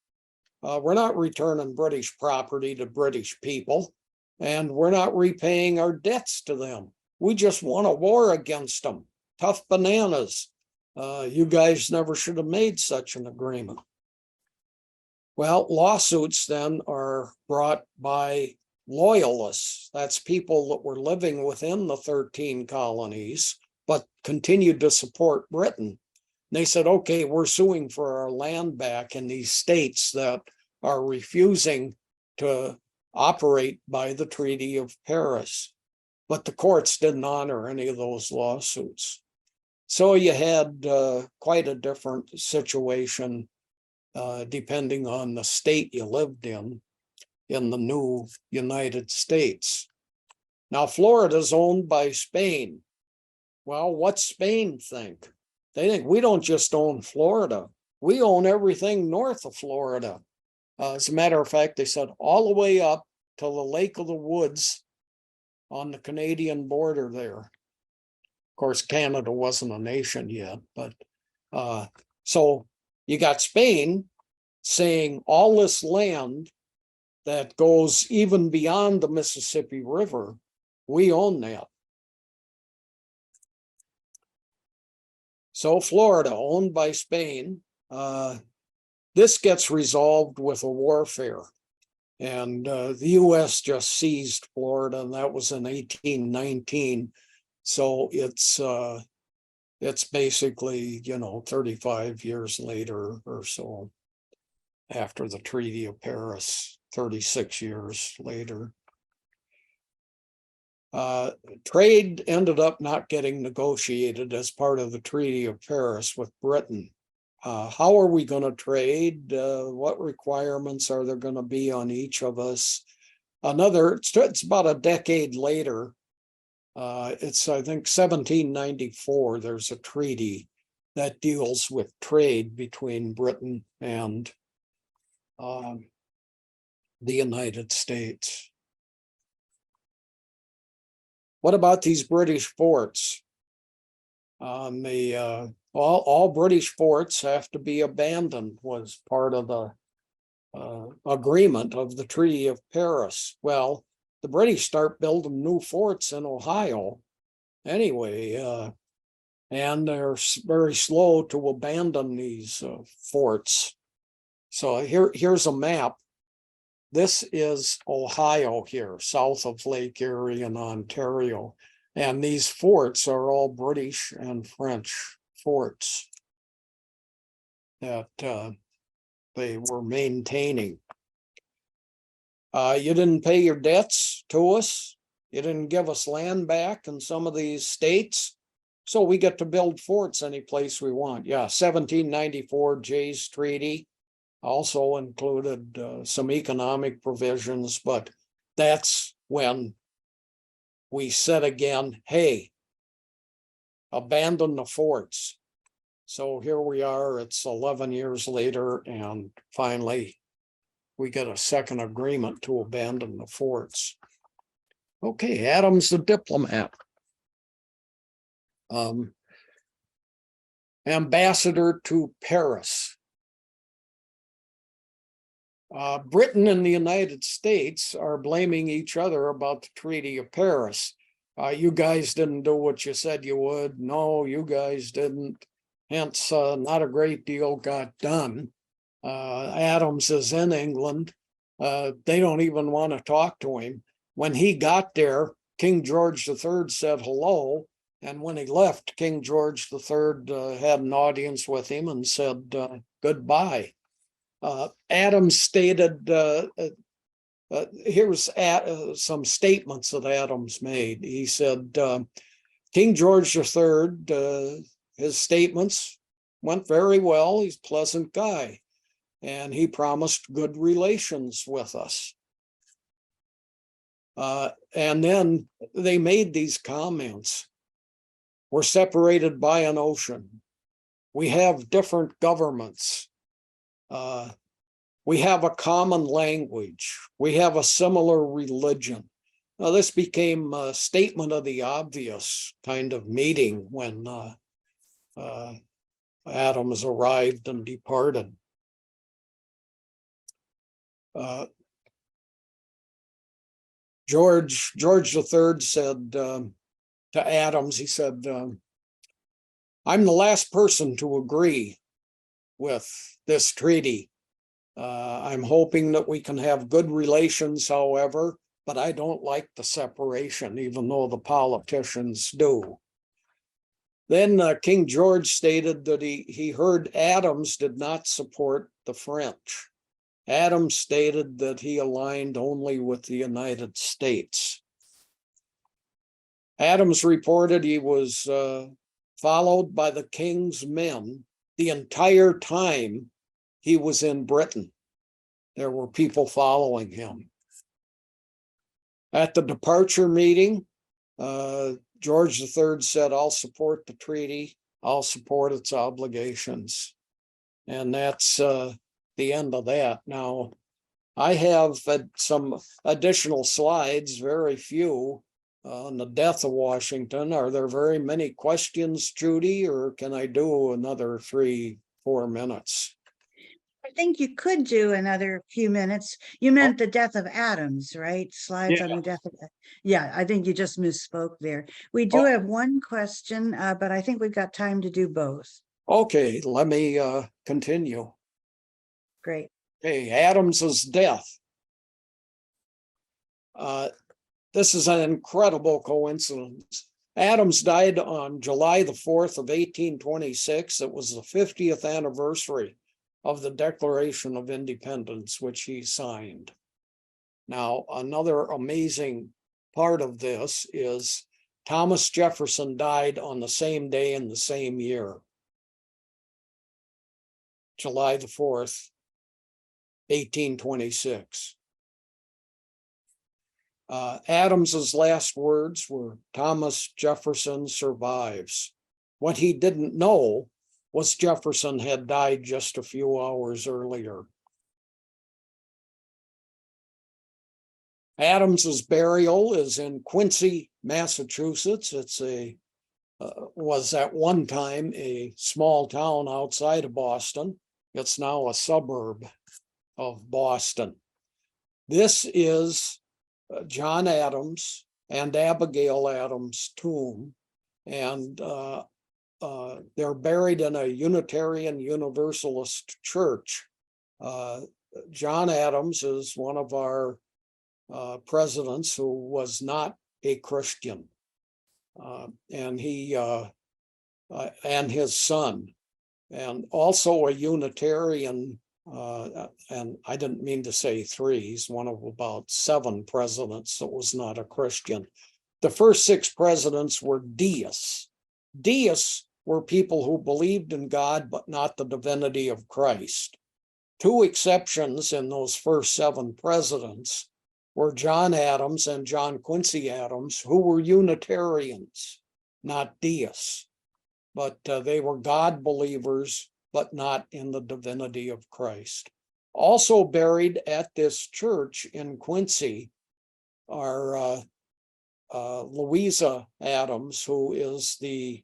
we're not returning British property to British people, and we're not repaying our debts to them. We just won a war against them. Tough bananas. You guys never should have made such an agreement. Well, lawsuits then are brought by loyalists. That's people that were living within the 13 colonies, but continued to support Britain. And they said, okay, we're suing for our land back in these states that are refusing to operate by the Treaty of Paris. But the courts didn't honor any of those lawsuits. So you had quite a different situation depending on the state you lived in the new United States. Now, Florida is owned by Spain. Well, what's Spain think? They think we don't just own Florida. We own everything north of Florida. As a matter of fact, they said all the way up to the Lake of the Woods on the Canadian border there. Of course, Canada wasn't a nation yet, but so you got Spain saying all this land that goes even beyond the Mississippi River, we own that. So Florida, owned by Spain, this gets resolved with a warfare. And the US just seized Florida, and that was in 1819. So it's basically, 35 years later or so after the Treaty of Paris, 36 years later. Trade ended up not getting negotiated as part of the Treaty of Paris with Britain. How are we going to trade? What requirements are there going to be on each of us? It's about a decade later It's, I think, 1794, there's a treaty that deals with trade between Britain and the United States. What about these British forts? All British forts have to be abandoned, was part of the agreement of the Treaty of Paris. Well, the British start building new forts in Ohio anyway, and they're very slow to abandon these forts. So here's a map. This is Ohio here, south of Lake Erie in Ontario. And these forts are all British and French forts that they were maintaining. You didn't pay your debts to us. You didn't give us land back in some of these states. So we get to build forts any place we want. Yeah, 1794 Jay's Treaty also included some economic provisions, but that's when we said again, hey, abandon the forts. So here we are, it's 11 years later, and finally we get a second agreement to abandon the forts. Okay, Adams the diplomat. Ambassador to Paris. Britain and the United States are blaming each other about the Treaty of Paris. You guys didn't do what you said you would. No, you guys didn't. Hence, not a great deal got done. Adams is in England. They don't even want to talk to him. When he got there, King George III said hello. And when he left, King George III had an audience with him and said goodbye. Adams stated, here's some statements that Adams made. He said, King George III, his statements went very well. He's a pleasant guy. And he promised good relations with us. And then they made these comments. We're separated by an ocean. We have different governments. We have a common language. We have a similar religion. Now, this became a statement of the obvious kind of meeting when Adams arrived and departed. George III said to Adams, he said, I'm the last person to agree with this treaty. I'm hoping that we can have good relations, however, but I don't like the separation, even though the politicians do. Then King George stated that he heard Adams did not support the French. Adams stated that he aligned only with the United States. Adams reported he was followed by the king's men the entire time he was in Britain. There were people following him. At the departure meeting, George III said, I'll support the treaty. I'll support its obligations. And that's the end of that. Now, I have some additional slides, very few, on the death of Washington. Are there very many questions, Judy, or can I do another 3-4 minutes? I think you could do another few minutes. You meant the death of Adams, right? Slides on the death of, yeah, I think you just misspoke there. We do have one question, but I think we've got time to do both. Okay, let me continue. Great. Okay, Adams's death. This is an incredible coincidence. Adams died on July the 4th of 1826. It was the 50th anniversary of the Declaration of Independence, which he signed. Now, another amazing part of this is Thomas Jefferson died on the same day in the same year, July the 4th, 1826. Adams's last words were, "Thomas Jefferson survives." What he didn't know was Jefferson had died just a few hours earlier. Adams's burial is in Quincy, Massachusetts. It's was at one time a small town outside of Boston. It's now a suburb of Boston. This is John Adams and Abigail Adams' tomb, and they're buried in a Unitarian Universalist church. John Adams is one of our presidents who was not a Christian, and he and his son, and also a Unitarian. And I didn't mean to say three. He's one of about 7 presidents that was not a Christian. The first 6 presidents were deists. Deists were people who believed in God, but not the divinity of Christ. 2 exceptions in those first 7 presidents were John Adams and John Quincy Adams, who were Unitarians, not deists, but they were God believers, but not in the divinity of Christ. Also buried at this church in Quincy are Louisa Adams, who is the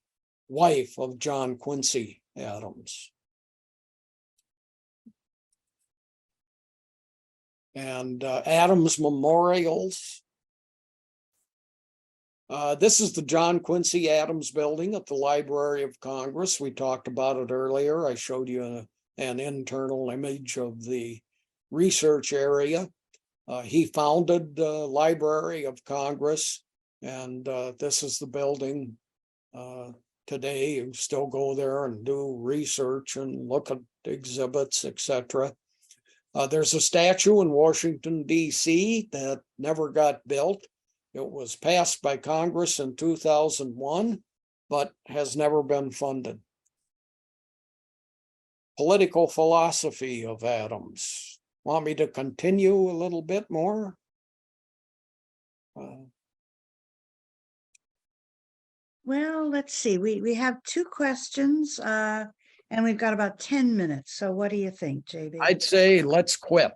wife of John Quincy Adams. And Adams memorials. This is the John Quincy Adams building at the Library of Congress. We talked about it earlier. I showed you an internal image of the research area. He founded the Library of Congress, and this is the building today. You still go there and do research and look at exhibits, etc. There's a statue in Washington, D.C. that never got built. It was passed by Congress in 2001, but has never been funded. Political philosophy of Adams. Want me to continue a little bit more? Well, let's see. We have 2 questions, and we've got about 10 minutes. So what do you think, JB? I'd say let's quit.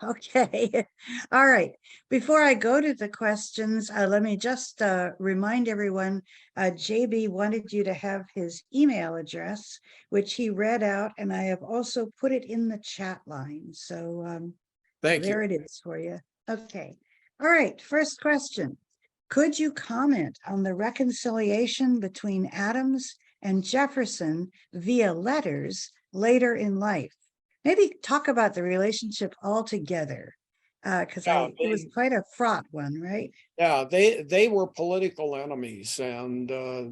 Okay. All right. Before I go to the questions, let me just remind everyone, JB wanted you to have his email address, which he read out, and I have also put it in the chat line. So Thank you. there it is for you. Okay. All right. First question. Could you comment on the reconciliation between Adams and Jefferson via letters later in life? Maybe talk about the relationship altogether, because it was quite a fraught one, right? Yeah, they were political enemies, and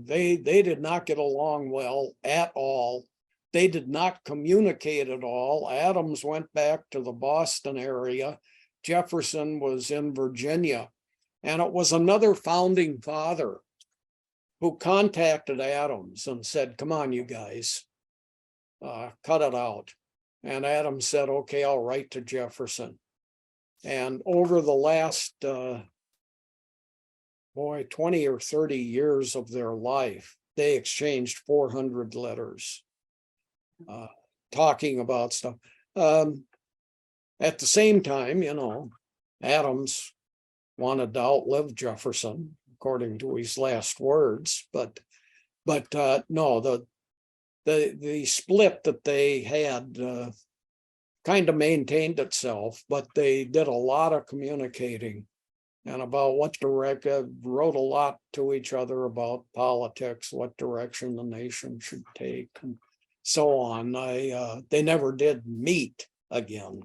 they did not get along well at all. They did not communicate at all. Adams went back to the Boston area. Jefferson was in Virginia, and it was another founding father who contacted Adams and said, "Come on, you guys, cut it out." And Adams said, "Okay, I'll write to Jefferson." And over the last 20 or 30 years of their life, they exchanged 400 letters talking about stuff. At the same time, Adams wanted to outlive Jefferson, according to his last words. But no, the split that they had kind of maintained itself, but they did a lot of communicating and about what direction, wrote a lot to each other about politics, what direction the nation should take, and so on. They never did meet again.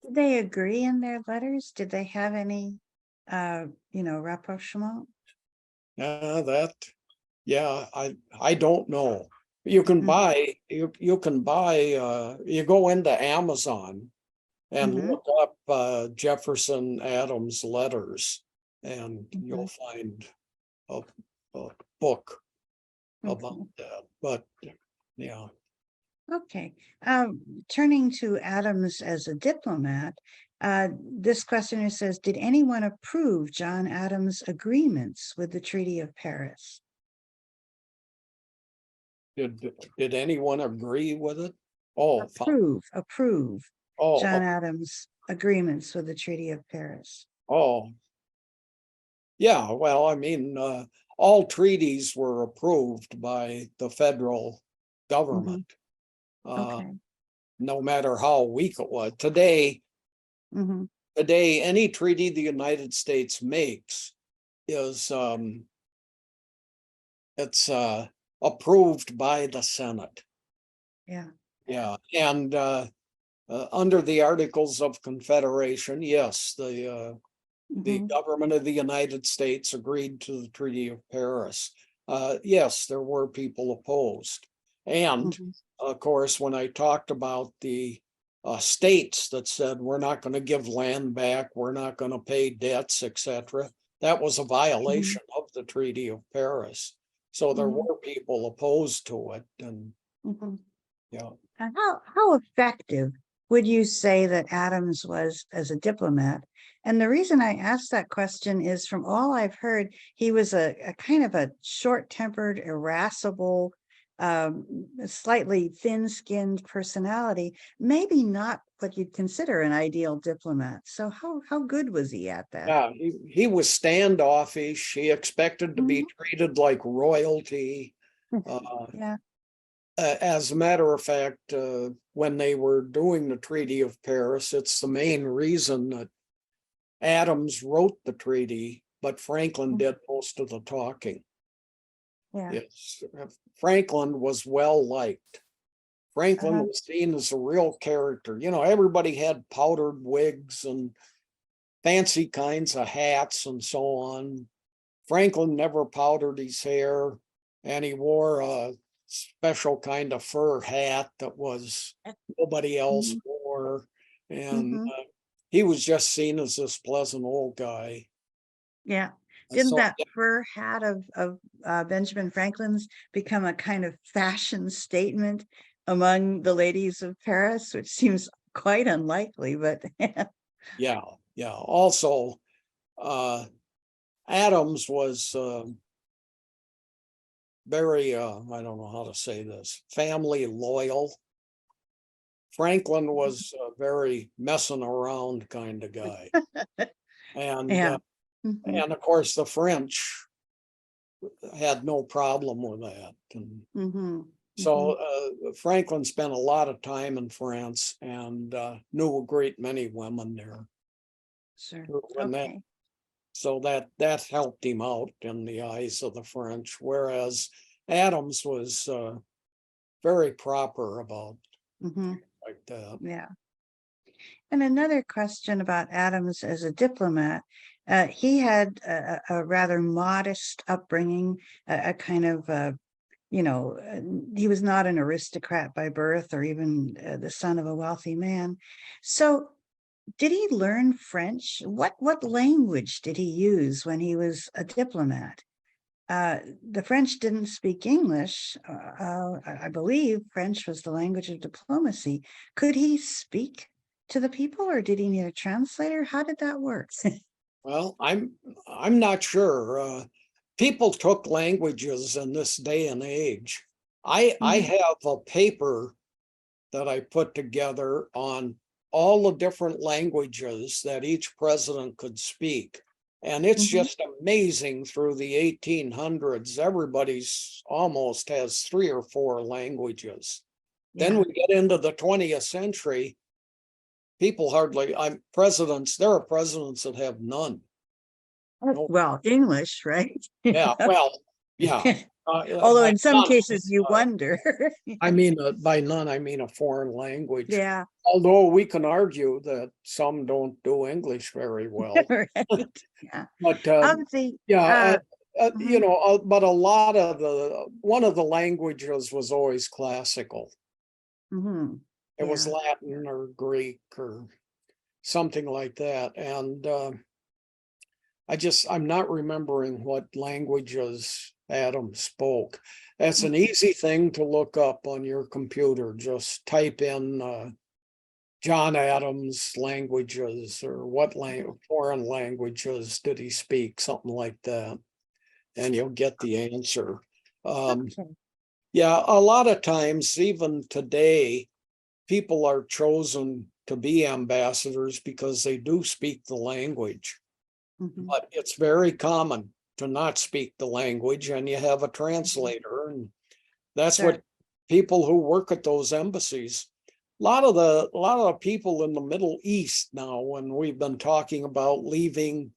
Did they agree in their letters? Did they have any, rapprochement? I don't know. You can buy, you go into Amazon and look up Jefferson Adams letters, and you'll find a book about that. But yeah. Okay. Turning to Adams as a diplomat, this questioner says, did anyone approve John Adams' agreements with the Treaty of Paris? Did anyone agree with it? Oh, Approve oh, John Adams' agreements with the Treaty of Paris. oh, yeah, well, I mean, all treaties were approved by the federal Mhm. government, Okay. no matter how weak it was. Today, Mhm. any treaty the United States makes is it's approved by the Senate. Yeah. Yeah, and under the Articles of Confederation, yes, the Mhm. government of the United States agreed to the Treaty of Paris. Yes, there were people opposed. And Mhm. of course, when I talked about the states that said we're not going to give land back, we're not going to pay debts, etc., that was a Mhm. violation of the Treaty of Paris. So there Mhm. were people opposed to it, and Mhm. yeah. And how effective would you say that Adams was as a diplomat? And the reason I asked that question is from all I've heard, he was a kind of a short-tempered, irascible, slightly thin-skinned personality, maybe not what you'd consider an ideal diplomat. So how good was he at that? Yeah, he was standoffish. He expected to be Mhm. treated like royalty. Uh, Yeah. as a matter of fact, when they were doing the Treaty of Paris, it's the main reason that Adams wrote the treaty, but Franklin Mhm. did most of the talking. Yeah. It's, Franklin was well liked. Franklin Uh-huh. was seen as a real character. You know, everybody had powdered wigs and fancy kinds of hats and so on. Franklin never powdered his hair, and he wore a special kind of fur hat that was nobody else Mhm. wore. And Mhm. he was just seen as this pleasant old guy. Yeah. And Didn't so, that fur hat of Benjamin Franklin's become a kind of fashion statement among the ladies of Paris, which seems quite unlikely, but yeah, yeah. Also, uh, Adams was very, I don't know how to say this, family loyal. Franklin was a very messing around kind of guy. And yeah. Mhm. and of course the French had no problem with that. And Mhm. so Mhm. Franklin spent a lot of time in France and knew a great many women there. Sure. And that Okay. so that helped him out in the eyes of the French, whereas Adams was very proper about Mhm. like that. Yeah. And another question about Adams as a diplomat. He had a rather modest upbringing, a kind of he was not an aristocrat by birth or even the son of a wealthy man. So, did he learn French? What language did he use when he was a diplomat? The French didn't speak English. I believe French was the language of diplomacy. Could he speak to the people, or did he need a translator? How did that work? Well, I'm not sure. People took languages in this day and age. I Mhm. have a paper that I put together on all the different languages that each president could speak. And it's Mhm. just amazing through the 1800s. Everybody's almost has three or four languages. Then Yeah. we get into the 20th century, people hardly, there are presidents that have none. No, Well, English, right? yeah, well, yeah. Although By in some none, cases you wonder. by none, I mean a foreign language. Yeah. Although we can argue that some don't do English very well, Right. Yeah. but Of the yeah, you mhm, know, but a lot of one of the languages was always classical. mhm. It was Yeah. Latin or Greek or something like that, and I'm not remembering what languages Adams spoke. That's an easy thing to look up on your computer. Just type in John Adams languages, or what foreign languages did he speak, something like that, and you'll get the answer. Okay. Yeah, a lot of times, even today, people are chosen to be ambassadors because they do speak the language. Mhm. But it's very common to not speak the language, and you have a translator, and that's Sure. what people who work at those embassies. A lot of the people in the Middle East now, when we've been talking about leaving,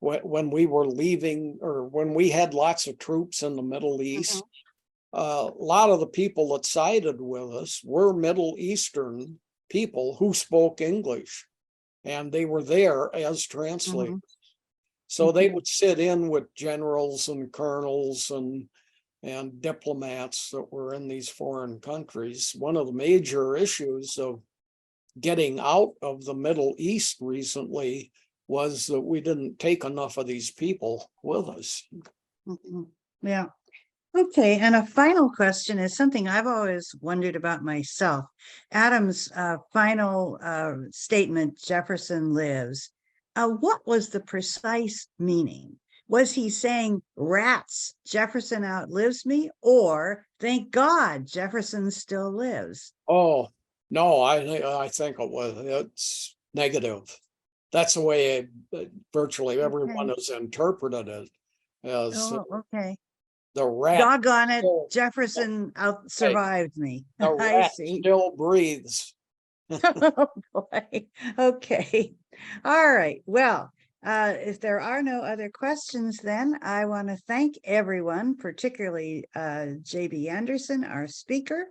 when we were leaving, or when we had lots of troops in the Middle East, a lot of the people that sided with us were Middle Eastern people who spoke English, and they were there as translators. Mhm. So they would sit in with generals and colonels and diplomats that were in these foreign countries. One of the major issues of getting out of the Middle East recently was that we didn't take enough of these people with us. Mhm. Yeah. Okay, and a final question is something I've always wondered about myself. Adams' final statement, Jefferson lives. What was the precise meaning? Was he saying, rats, Jefferson outlives me, or thank God Jefferson still lives? Oh, no, I think it's negative. That's the way virtually everyone Okay. has interpreted it, as Oh, okay. the rat Doggone it, still, Jefferson out right, survived me. the I rat see. still breathes. Oh, boy. Okay. All right. Well, if there are no other questions, then I want to thank everyone, particularly JB Andersen, our speaker.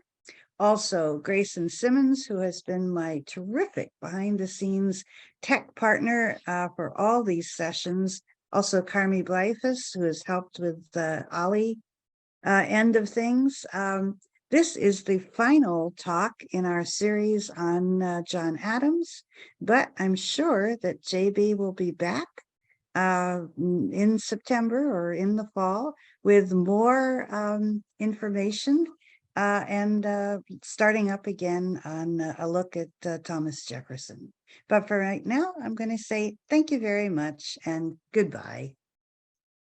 Also, Grayson Simmons, who has been my terrific behind the scenes tech partner for all these sessions. Also, Carmi Blyfus, who has helped with the Ollie end of things. This is the final talk in our series on John Adams, but I'm sure that JB will be back in September or in the fall with more information and starting up again on a look at Thomas Jefferson. But for right now, I'm going to say thank you very much and goodbye.